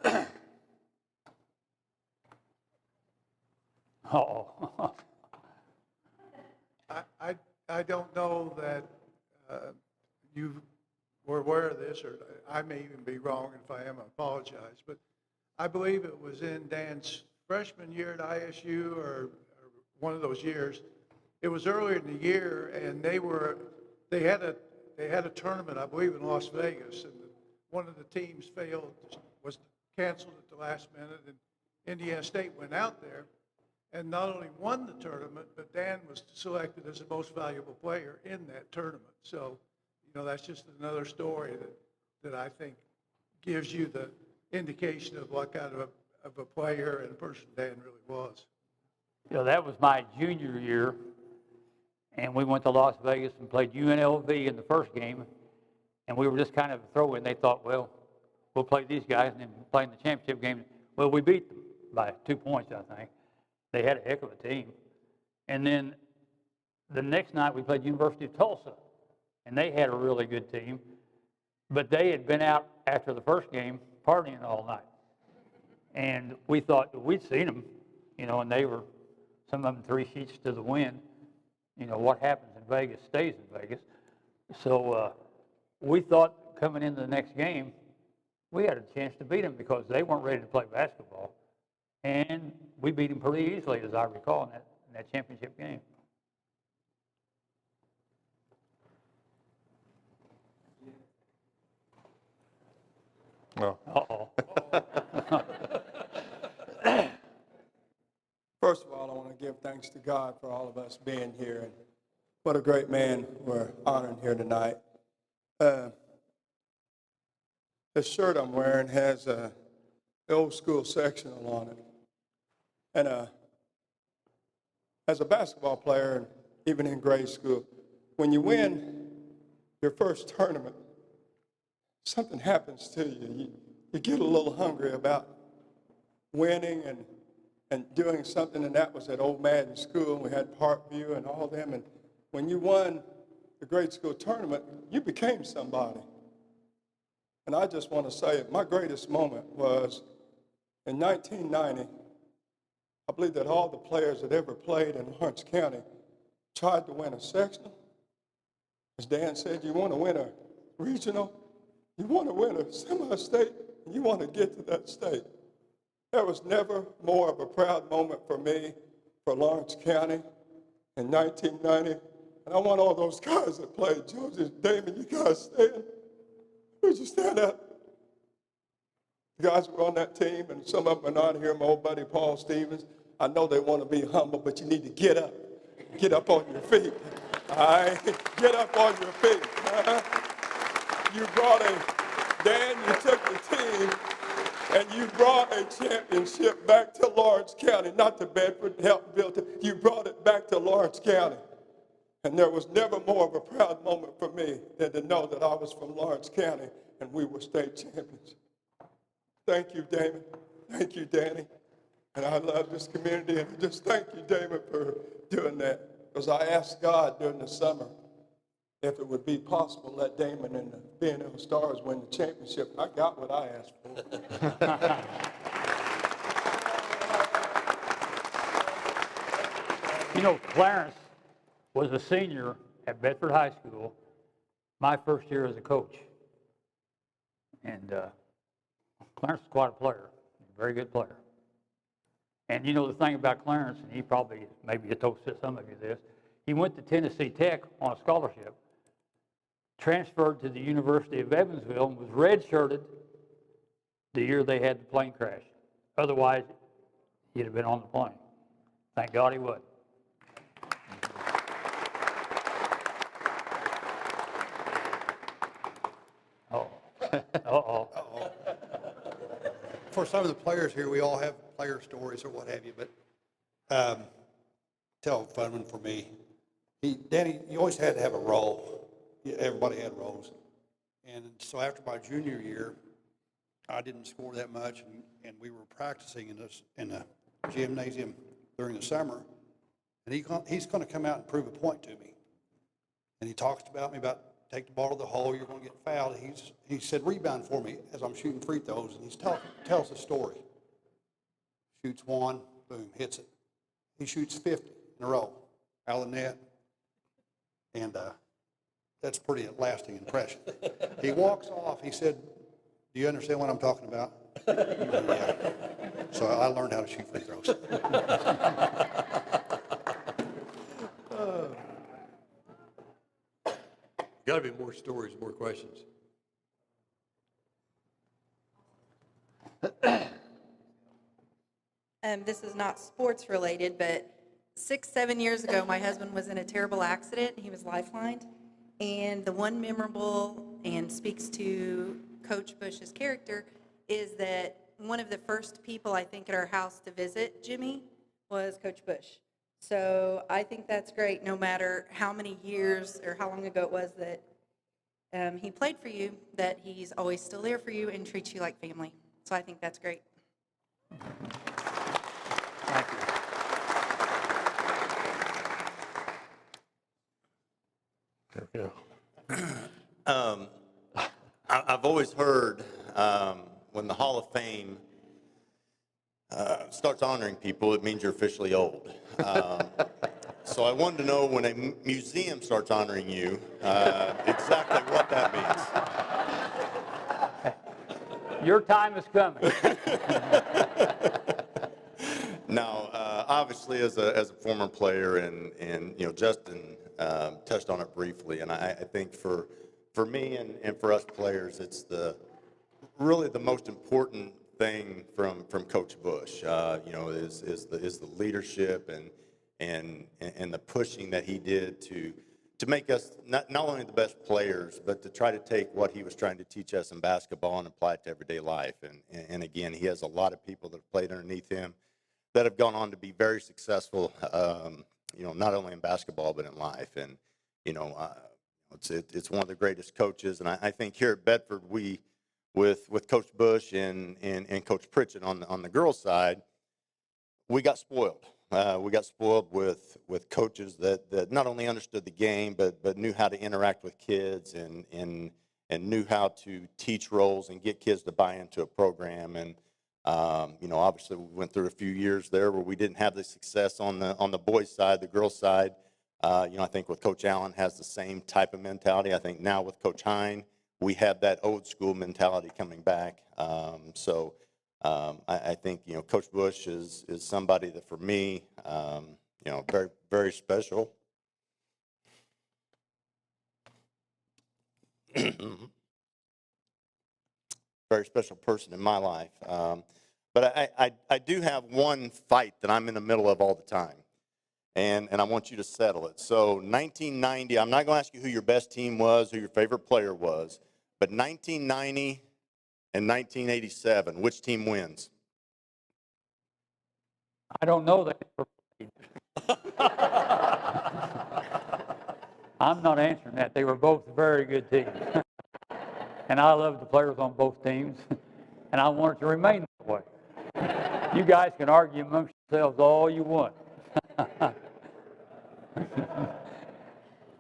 Uh-oh. I don't know that you were aware of this, or I may even be wrong. If I am, I apologize. But I believe it was in Dan's freshman year at ISU or one of those years. It was earlier in the year, and they had a tournament, I believe, in Las Vegas, and one of the teams was canceled at the last minute, and Indiana State went out there and not only won the tournament, but Dan was selected as the most valuable player in that tournament. So, that's just another story that I think gives you the indication of what kind of a player and a person Dan really was. That was my junior year, and we went to Las Vegas and played UNLV in the first game, and we were just kind of a throw-in. They thought, well, we'll play these guys and then play in the championship game. Well, we beat them by 2 points, I think. They had a heck of a team. And then the next night we played University of Tulsa, and they had a really good team. But they had been out after the first game partying all night. And we thought we'd seen them, and they were, some of them 3 sheets to the wind. What happens in Vegas stays in Vegas. So we thought coming into the next game, we had a chance to beat them because they weren't ready to play basketball. And we beat them pretty easily, as I recall, in that championship game. Well, Uh-oh. First of all, I want to give thanks to God for all of us being here. And what a great man we're honoring here tonight. The shirt I'm wearing has the old school sectional on it. And as a basketball player, and even in grade school, when you win your first tournament, something happens to you. You get a little hungry about winning and doing something, and that was at Old Madden School. We had Parkview and all them, and when you won the grade school tournament, you became somebody. And I just want to say, my greatest moment was in 1990. I believe that all the players that ever played in Lawrence County tried to win a sectional. As Dan said, you want to win a regional, you want to win a semi-state, and you want to get to that state. There was never more of a proud moment for me, for Lawrence County in 1990. And I want all those guys that played, Joseph, Damon, you guys stand. Would you stand up? The guys were on that team, and some of them are not here. My old buddy Paul Stevens. I know they want to be humble, but you need to get up. Get up on your feet. All right? Get up on your feet. You brought Dan, you took the team, and you brought a championship back to Lawrence County, not to Bedford, helped build it. You brought it back to Lawrence County. And there was never more of a proud moment for me than to know that I was from Lawrence County and we were state champions. Thank you, Damon. Thank you, Dany. And I love this community, and just thank you, Damon, for doing that. Because I asked God during the summer if it would be possible to let Damon and the B&L Stars win the championship. I got what I asked for. You know, Clarence was a senior at Bedford High School my first year as a coach. And Clarence is quite a player, a very good player. And you know the thing about Clarence, and he probably, maybe he told some of you this, he went to Tennessee Tech on a scholarship, transferred to the University of Evansville, and was redshirted the year they had the plane crash. Otherwise, he'd have been on the plane. Thank God he wasn't. Uh-oh. For some of the players here, we all have player stories or what have you, but tell a fun one for me. Dany, you always had to have a role. Everybody had roles. And so after my junior year, I didn't score that much, and we were practicing in a gymnasium during the summer, and he's going to come out and prove a point to me. And he talks about me about take the ball to the hole, you're going to get fouled. He said, rebound for me as I'm shooting free throws, and he tells the story. Shoots one, boom, hits it. He shoots 50 in a row out of the net, and that's a pretty lasting impression. He walks off. He said, do you understand what I'm talking about? Yeah. So I learned how to shoot free throws. Got to be more stories, more questions. This is not sports related, but 6-7 years ago, my husband was in a terrible accident. He was lifelined. And the one memorable and speaks to Coach Bush's character is that one of the first people, I think, at our house to visit Jimmy was Coach Bush. So I think that's great, no matter how many years or how long ago it was that he played for you, that he's always still there for you and treats you like family. So I think that's great. Thank you. There we go. I've always heard when the Hall of Fame starts honoring people, it means you're officially old. So I wanted to know when a museum starts honoring you, exactly what that means. Your time is coming. Now, obviously, as a former player, and you know, Justin touched on it briefly, and I think for me and for us players, it's really the most important thing from Coach Bush. You know, is the leadership and the pushing that he did to make us not only the best players, but to try to take what he was trying to teach us in basketball and apply it to everyday life. And again, he has a lot of people that have played underneath him that have gone on to be very successful not only in basketball, but in life. And, it's one of the greatest coaches. And I think here at Bedford, with Coach Bush and Coach Pritchett on the girls' side, we got spoiled. We got spoiled with coaches that not only understood the game, but knew how to interact with kids and knew how to teach roles and get kids to buy into a program. And, obviously we went through a few years there where we didn't have the success on the boys' side, the girls' side. I think with Coach Allen has the same type of mentality. I think now with Coach Hine, we have that old school mentality coming back. I think, Coach Bush is somebody that for me, very, very special. Very special person in my life. But I do have one fight that I'm in the middle of all the time. And I want you to settle it. So 1990, I'm not going to ask you who your best team was, who your favorite player was, but 1990 and 1987, which team wins? I don't know that. I'm not answering that. They were both very good teams. And I love the players on both teams. And I want it to remain that way. You guys can argue amongst yourselves all you want.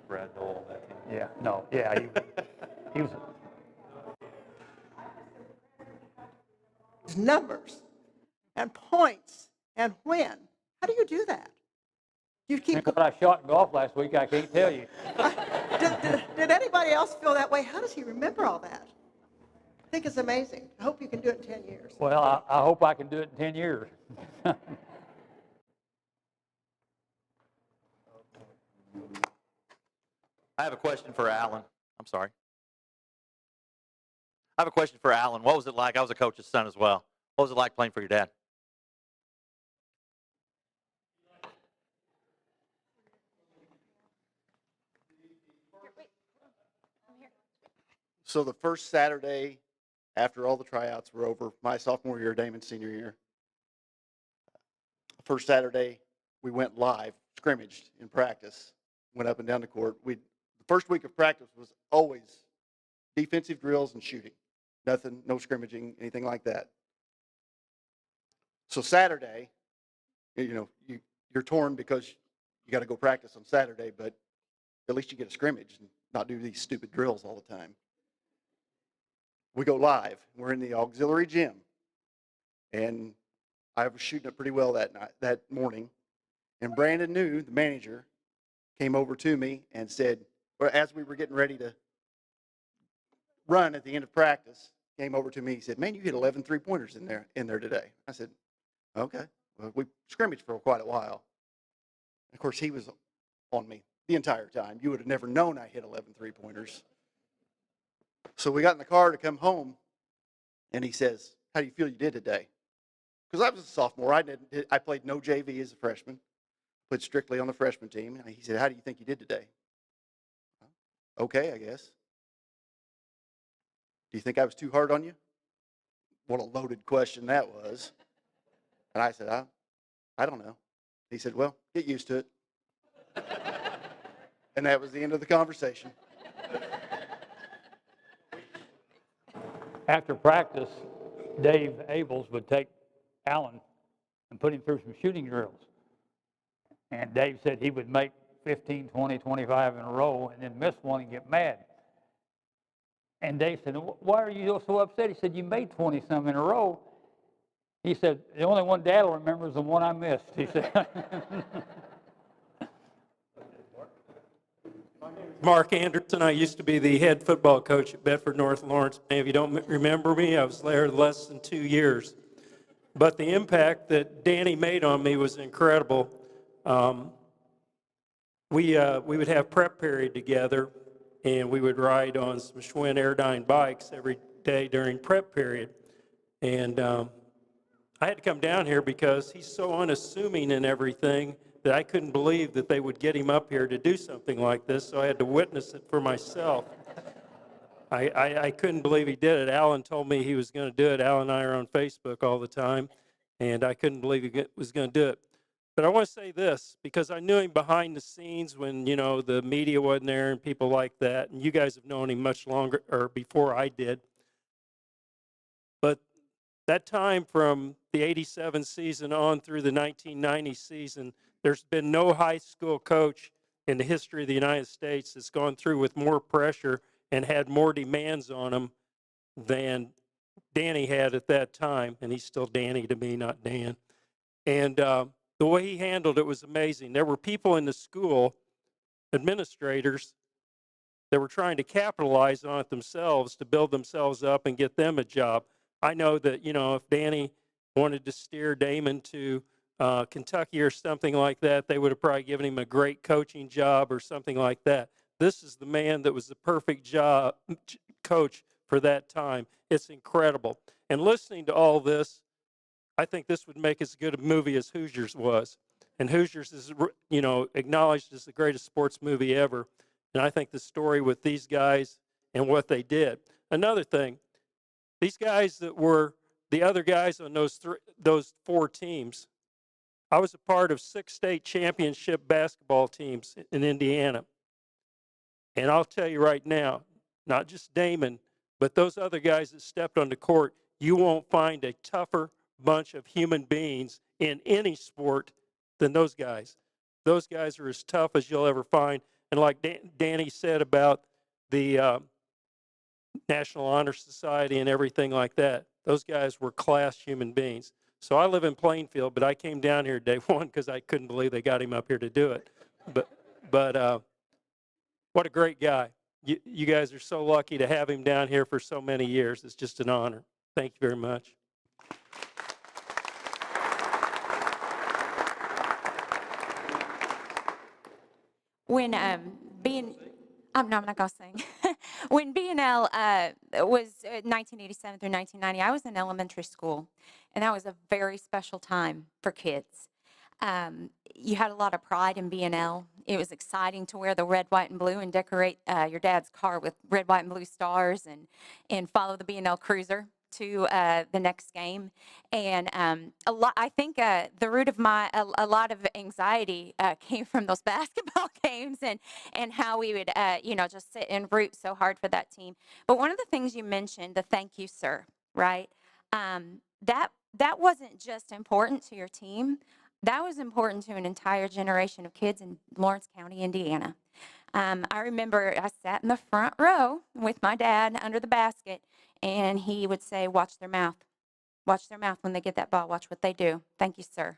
Brad Dole on that team. Yeah, no, yeah, he was. Numbers and points and win. How do you do that? You keep. What I shot in golf last week, I can't tell you. Did anybody else feel that way? How does he remember all that? I think it's amazing. I hope you can do it in 10 years. Well, I hope I can do it in 10 years. I have a question for Alan. I'm sorry. I have a question for Alan. What was it like? I was a coach's son as well. What was it like playing for your dad? So the first Saturday after all the tryouts were over, my sophomore year, Damon's senior year, first Saturday we went live, scrimmaged in practice, went up and down the court. The first week of practice was always defensive drills and shooting. Nothing, no scrimmaging, anything like that. So Saturday, you're torn because you got to go practice on Saturday, but at least you get a scrimmage and not do these stupid drills all the time. We go live. We're in the auxiliary gym, and I was shooting it pretty well that morning. And Brandon New, the manager, came over to me and said, or as we were getting ready to run at the end of practice, came over to me. He said, "Man, you hit 11 3-pointers in there today." I said, "Okay." Well, we scrimmaged for quite a while. Of course, he was on me the entire time. You would have never known I hit 11 3-pointers. So we got in the car to come home, and he says, "How do you feel you did today?" Because I was a sophomore. I played no JV as a freshman. Played strictly on the freshman team. And he said, "How do you think you did today?" "Okay, I guess." "Do you think I was too hard on you?" What a loaded question that was. And I said, I don't know. He said, "Well, get used to it." And that was the end of the conversation. After practice, Dave Abels would take Alan and put him through some shooting drills. And Dave said he would make 15, 20, 25 in a row and then miss one and get mad. And Dave said, "Why are you so upset?" He said, "You made 20-some in a row." He said, "The only one Dad will remember is the one I missed," he said. Mark Anderson. I used to be the head football coach at Bedford North Lawrence. If you don't remember me, I was there less than 2 years. But the impact that Dany made on me was incredible. We would have prep period together, and we would ride on some Schwinn Airdyne bikes every day during prep period. And I had to come down here because he's so unassuming in everything that I couldn't believe that they would get him up here to do something like this, so I had to witness it for myself. I couldn't believe he did it. Alan told me he was going to do it. Alan and I are on Facebook all the time, and I couldn't believe he was going to do it. But I want to say this, because I knew him behind the scenes when, you know, the media wasn't there and people like that, and you guys have known him much longer, or before I did. But that time from the 87 season on through the 1990 season, there's been no high school coach in the history of the United States that's gone through with more pressure and had more demands on him than Dany had at that time. And he's still Dany to me, not Dan. And the way he handled it was amazing. There were people in the school, administrators, that were trying to capitalize on it themselves to build themselves up and get them a job. I know that, you know, if Dany wanted to steer Damon to Kentucky or something like that, they would have probably given him a great coaching job or something like that. This is the man that was the perfect job coach for that time. It's incredible. And listening to all this, I think this would make as good a movie as Hoosiers was. And Hoosiers is, you know, acknowledged as the greatest sports movie ever. And I think the story with these guys and what they did. Another thing, these guys that were the other guys on those 4 teams, I was a part of 6 state championship basketball teams in Indiana. And I'll tell you right now, not just Damon, but those other guys that stepped on the court, you won't find a tougher bunch of human beings in any sport than those guys. Those guys are as tough as you'll ever find. And like Dany said about the National Honor Society and everything like that, those guys were class human beings. So I live in Plainfield, but I came down here day one because I couldn't believe they got him up here to do it. But what a great guy. You guys are so lucky to have him down here for so many years. It's just an honor. Thank you very much. When I'm not gonna sing. When B&L was 1987 through 1990, I was in elementary school, and that was a very special time for kids. You had a lot of pride in B&L. It was exciting to wear the red, white, and blue and decorate your dad's car with red, white, and blue stars and follow the B&L Cruiser to the next game. And I think the root of a lot of anxiety came from those basketball games and how we would, just sit and root so hard for that team. But one of the things you mentioned, the thank you, sir, right? That wasn't just important to your team. That was important to an entire generation of kids in Lawrence County, Indiana. I remember I sat in the front row with my dad under the basket, and he would say, watch their mouth. Watch their mouth when they get that ball. Watch what they do. Thank you, sir.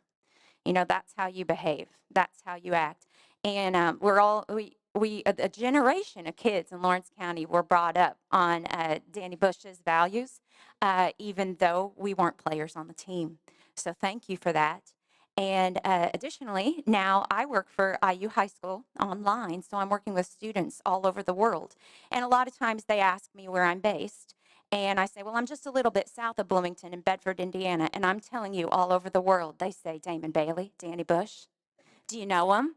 You know, that's how you behave. That's how you act. And a generation of kids in Lawrence County were brought up on Dany Bush's values, even though we weren't players on the team. So thank you for that. And additionally, now I work for IU High School online, so I'm working with students all over the world. And a lot of times they ask me where I'm based, and I say, well, I'm just a little bit south of Bloomington in Bedford, Indiana. And I'm telling you, all over the world, they say, Damon Bailey, Dany Bush, do you know him?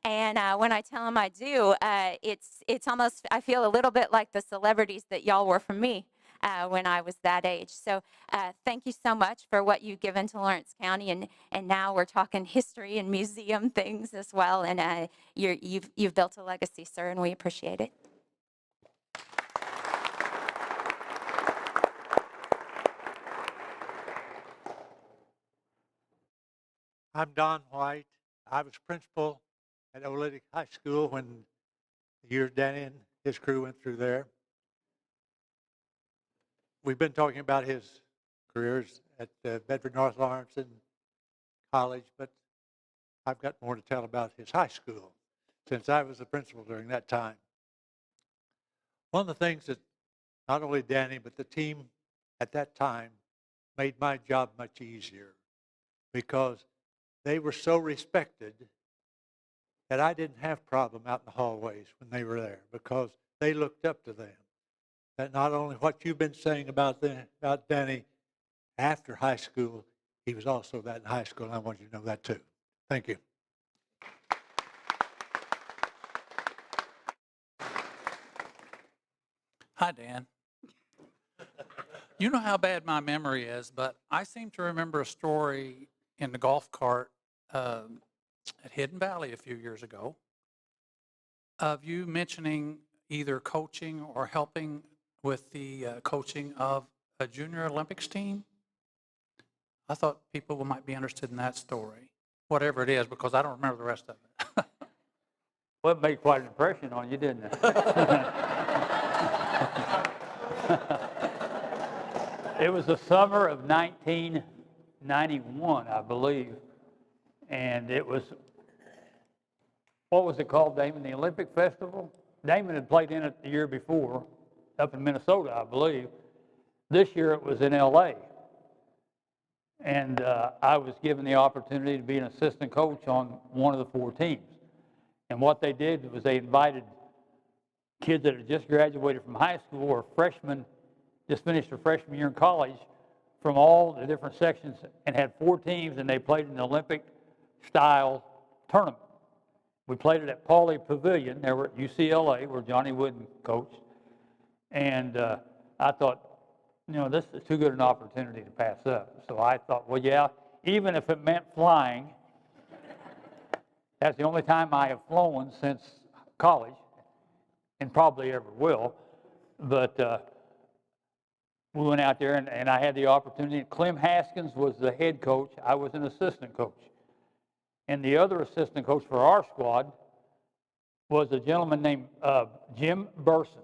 And when I tell them I do, it's almost, I feel a little bit like the celebrities that y'all were for me when I was that age. So thank you so much for what you've given to Lawrence County. And now we're talking history and museum things as well. And you've built a legacy, sir, and we appreciate it. I'm Don White. I was principal at Olytic High School when the year Dany and his crew went through there. We've been talking about his careers at Bedford North Lawrence and college, but I've got more to tell about his high school since I was the principal during that time. One of the things that not only Dany, but the team at that time made my job much easier because they were so respected that I didn't have problem out in the hallways when they were there because they looked up to them. That not only what you've been saying about Dany after high school, he was also that in high school, and I want you to know that too. Thank you. Hi, Dan. You know how bad my memory is, but I seem to remember a story in the golf cart at Hidden Valley a few years ago of you mentioning either coaching or helping with the coaching of a junior Olympics team. I thought people might be interested in that story, whatever it is, because I don't remember the rest of it. Well, it made quite an impression on you, didn't it? It was the summer of 1991, I believe, and it was, what was it called, Damon? The Olympic Festival? Damon had played in it the year before, up in Minnesota, I believe. This year it was in LA. And I was given the opportunity to be an assistant coach on one of the 4 teams. And what they did was they invited kids that had just graduated from high school or freshmen, just finished their freshman year in college, from all the different sections, and had 4 teams, and they played in an Olympic-style tournament. We played it at Pauley Pavilion. They were at UCLA, where Johnny Wooden coached. And I thought, you know, this is too good an opportunity to pass up. So I thought, well, yeah, even if it meant flying, that's the only time I have flown since college, and probably ever will. But we went out there, and I had the opportunity. Clem Haskins was the head coach. I was an assistant coach. And the other assistant coach for our squad was a gentleman named Jim Burson.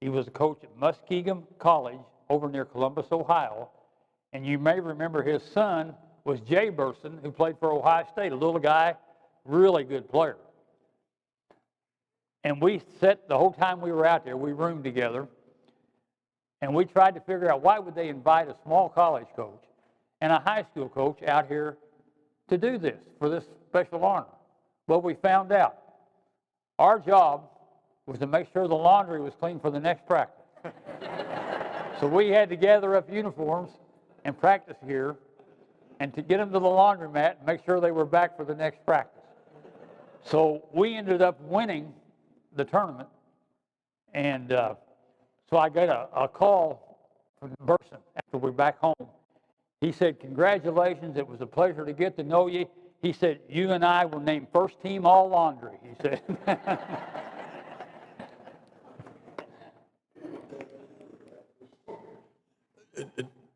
He was a coach at Muskegon College over near Columbus, Ohio. And you may remember his son was Jay Burson, who played for Ohio State, a little guy, really good player. And we sat, the whole time we were out there, we roomed together, and we tried to figure out why would they invite a small college coach and a high school coach out here to do this, for this special honor. Well, we found out. Our job was to make sure the laundry was clean for the next practice. So we had to gather up uniforms and practice gear and to get them to the laundromat and make sure they were back for the next practice. So we ended up winning the tournament, and so I got a call from Burson after we were back home. He said, congratulations, it was a pleasure to get to know you. He said, you and I were named first team all laundry, he said.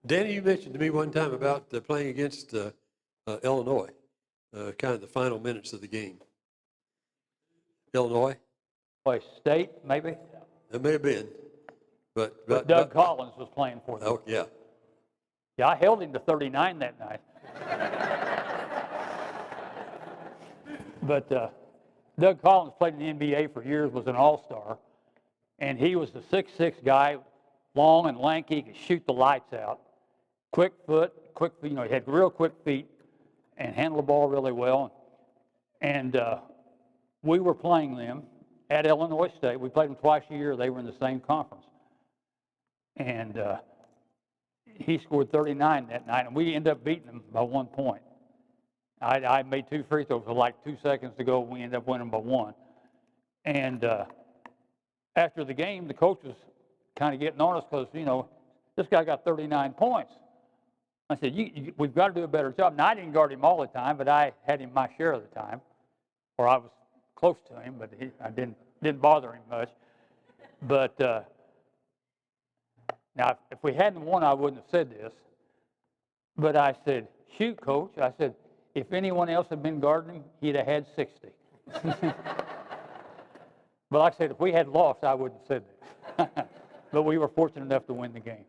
Danny, you mentioned to me one time about playing against Illinois, kind of the final minutes of the game. Illinois? State, maybe? It may have been. But Doug Collins was playing for them. Oh, yeah. Yeah, I held him to 39 that night. But Doug Collins played in the NBA for years, was an all-star. And he was the 6'6" guy, long and lanky, could shoot the lights out. Quick foot, he had real quick feet and handled the ball really well. And we were playing them at Illinois State. We played them twice a year. They were in the same conference. And he scored 39 that night, and we ended up beating them by 1 point. I made 2 free throws with like 2 seconds to go. We ended up winning by 1. And after the game, the coach was kind of getting on us because, this guy got 39 points. I said, we've got to do a better job. Now, I didn't guard him all the time, but I had him my share of the time, or I was close to him, but I didn't bother him much. But now, if we hadn't won, I wouldn't have said this. But I said, shoot, coach. I said, if anyone else had been guarding him, he'd have had 60. But like I said, if we had lost, I wouldn't have said that. But we were fortunate enough to win the game.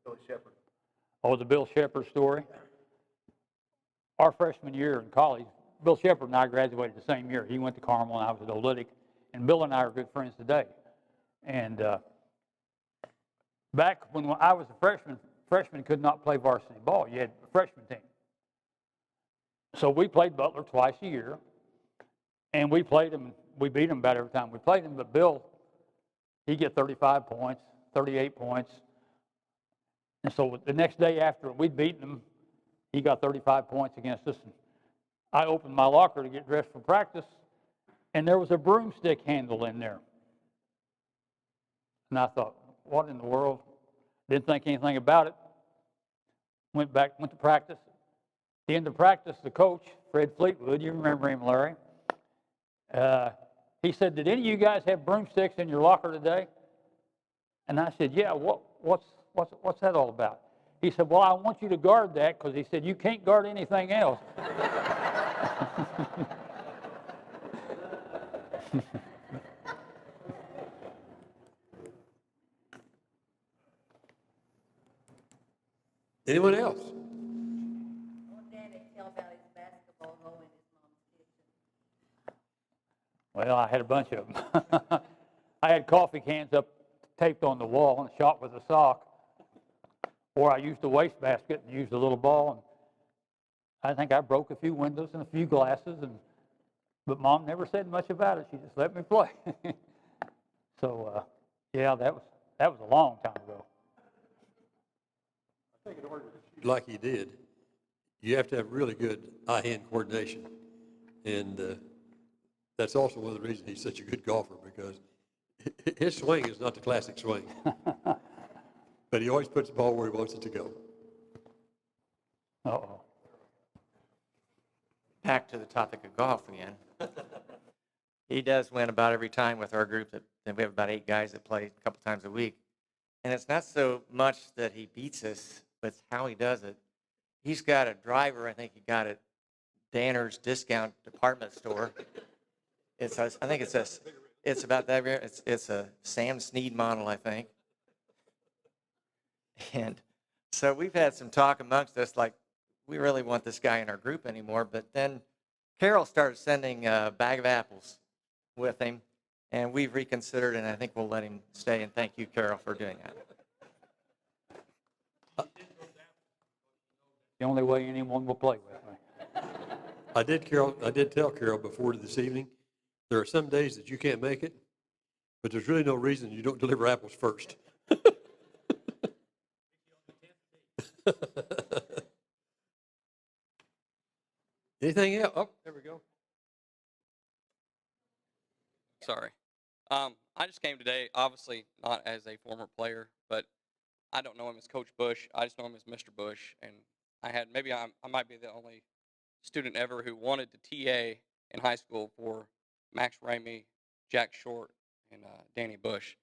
Billy Shepard. Oh, the Bill Shepard story? Our freshman year in college, Bill Shepard and I graduated the same year. He went to Carmel and I was at Olytic, and Bill and I are good friends today. And back when I was a freshman, freshmen could not play varsity ball. You had a freshman team. So we played Butler twice a year, and we played them. We beat them about every time we played them. But Bill, he'd get 35 points, 38 points. And so the next day after we'd beaten him, he got 35 points against us. And I opened my locker to get dressed for practice, and there was a broomstick handle in there. And I thought, what in the world? Didn't think anything about it. Went to practice. At the end of practice, the coach, Fred Fleetwood, you remember him, Larry, he said, "Did any of you guys have broomsticks in your locker today?" And I said, "Yeah, what's that all about?" He said, "Well, I want you to guard that," because he said, "You can't guard anything else." Anyone else? Well, I had a bunch of them. I had coffee cans taped on the wall and shot with a sock. Or I used a wastebasket and used a little ball. And I think I broke a few windows and a few glasses. But Mom never said much about it. She just let me play. So, yeah, that was a long time ago. I think in order to shoot like he did, you have to have really good eye-hand coordination. And that's also one of the reasons he's such a good golfer, because his swing is not the classic swing. But he always puts the ball where he wants it to go. Uh-oh. Back to the topic of golf again. He does win about every time with our group. That we have about 8 guys that play a couple times a week. And it's not so much that he beats us, but it's how he does it. He's got a driver, I think he got at Danner's discount department store. I think it's about that. It's a Sam Snead model, I think. And so we've had some talk amongst us, like, we really want this guy in our group anymore. But then Carol started sending a bag of apples with him, and we've reconsidered, and I think we'll let him stay. And thank you, Carol, for doing that. The only way anyone will play with me. I did tell Carol before this evening, there are some days that you can't make it, but there's really no reason you don't deliver apples first. Anything else? Oh, there we go. Sorry. I just came today, obviously not as a former player, but I don't know him as Coach Bush. I just know him as Mr. Bush. And I might be the only student ever who wanted to TA in high school for Max Ramey, Jack Short, and Dany Bush.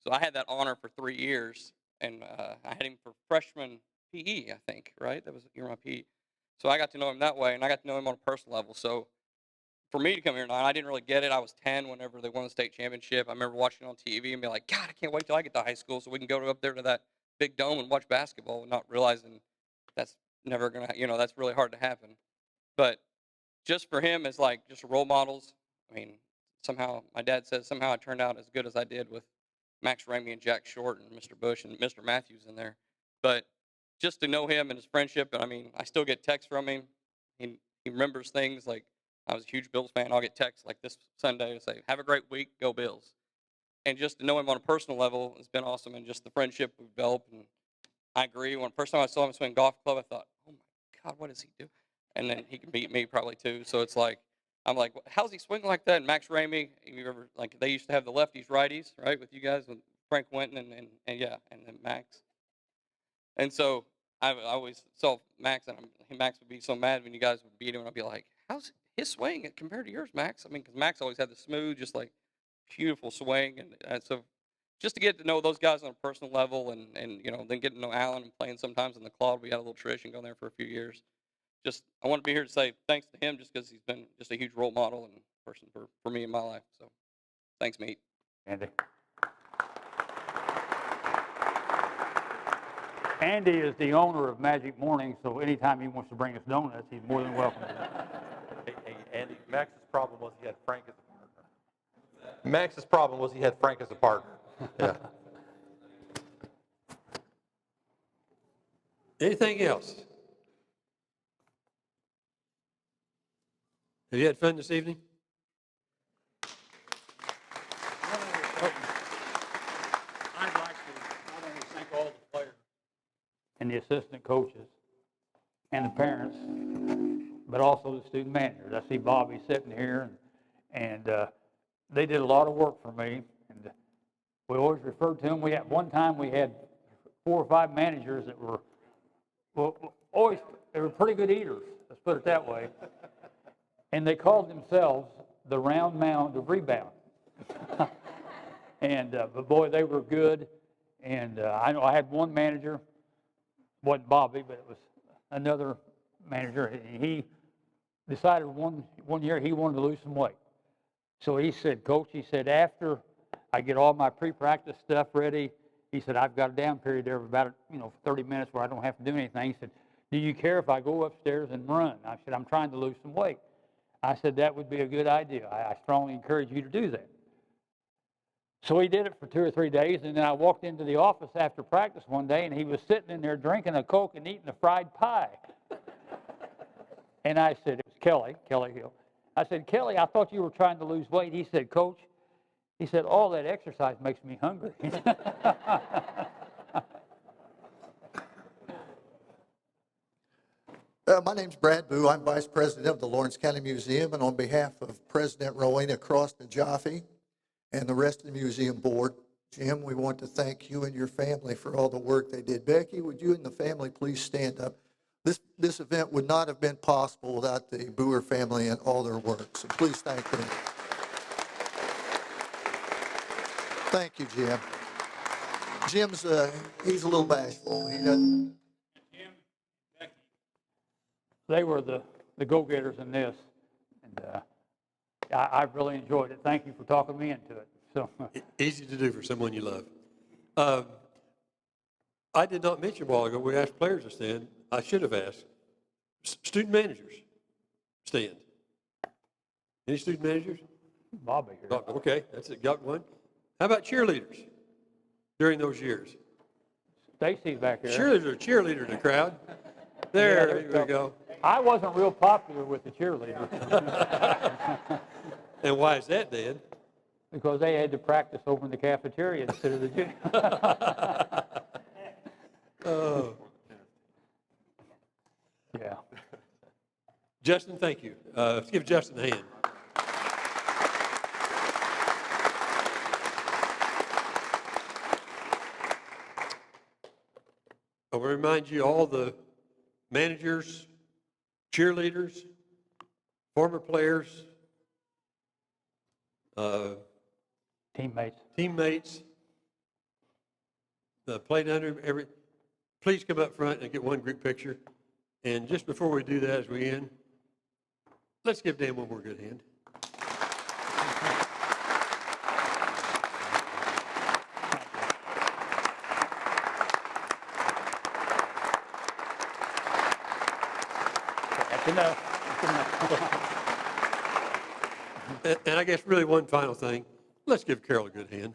So I had that honor for 3 years, and I had him for freshman PE, I think, right? You were my PE. So I got to know him that way, and I got to know him on a personal level. So for me to come here tonight, I didn't really get it. I was 10 whenever they won the state championship. I remember watching it on TV and be like, God, I can't wait till I get to high school so we can go up there to that big dome and watch basketball, and not realizing that's never going to, that's really hard to happen. But just for him as like just role models, I mean, somehow my dad says somehow I turned out as good as I did with Max Ramey and Jack Short and Mr. Bush and Mr. Matthews in there. But just to know him and his friendship, and I mean, I still get texts from him. He remembers things. Like, I was a huge Bills fan. I'll get texts like this Sunday to say, "Have a great week, go Bills." And just to know him on a personal level has been awesome, and just the friendship we've developed. And I agree. When the first time I saw him swing golf club, I thought, "Oh my God, what does he do?" And then he can beat me probably too. So it's like, I'm like, how's he swing like that? And Max Ramey, you remember, like, they used to have the lefties, righties, right, with you guys, with Frank Winton and then Max. And so I always saw Max, and Max would be so mad when you guys would beat him, and I'd be like, how's his swing compared to yours, Max? I mean, because Max always had the smooth, just like beautiful swing. And so just to get to know those guys on a personal level, and then getting to know Alan and playing sometimes in the Claude. We had a little tradition going there for a few years. Just, I want to be here to say thanks to him, just because he's been just a huge role model and person for me in my life. So thanks, mate. Andy. Andy is the owner of Magic Morning, so anytime he wants to bring us donuts, he's more than welcome. Hey, Andy, Max's problem was he had Frank as a partner. Max's problem was he had Frank as a partner. Yeah. Anything else? Have you had fun this evening? I'd like to not only thank all the players and the assistant coaches and the parents, but also the student managers. I see Bobby sitting here, and they did a lot of work for me. And we always referred to them. One time we had 4 or 5 managers that were, well, always, they were pretty good eaters, let's put it that way. And they called themselves the Round Mound of Rebound. And, but boy, they were good. And I know I had one manager, wasn't Bobby, but it was another manager. He decided one year he wanted to lose some weight. So he said, Coach, he said, after I get all my pre-practice stuff ready, he said, I've got a down period there of about, 30 minutes where I don't have to do anything. He said, do you care if I go upstairs and run? I said, I'm trying to lose some weight. I said, that would be a good idea. I strongly encourage you to do that. So he did it for 2 or 3 days, and then I walked into the office after practice one day, and he was sitting in there drinking a Coke and eating a fried pie. And I said, it was Kelly Hill. I said, Kelly, I thought you were trying to lose weight. He said, Coach, he said, all that exercise makes me hungry. My name's Brad Boo. I'm Vice President of the Lawrence County Museum, and on behalf of President Rowena Croston Jaffe and the rest of the museum board, Jim, we want to thank you and your family for all the work they did. Becky, would you and the family please stand up? This event would not have been possible without the Booer family and all their work, so please thank them. Thank you, Jim. Jim's, he's a little bashful. He doesn't. They were the go-getters in this, and I really enjoyed it. Thank you for talking me into it. So Easy to do for someone you love. I did not mention a while ago, we asked players to stand. I should have asked. Student managers, stand. Any student managers? Bobby here. Oh, okay, that's it, got one. How about cheerleaders during those years? Stacy's back here. Sure, there's a cheerleader in the crowd. There we go. I wasn't real popular with the cheerleaders. And why is that, Dan? Because they had to practice over in the cafeteria instead of the gym. Oh. Yeah. Justin, thank you. Let's give Justin a hand. I want to remind you, all the managers, cheerleaders, former players, teammates, played under please come up front and get one group picture. And just before we do that, as we end, let's give Dan one more good hand. And I guess really one final thing, let's give Carol a good hand.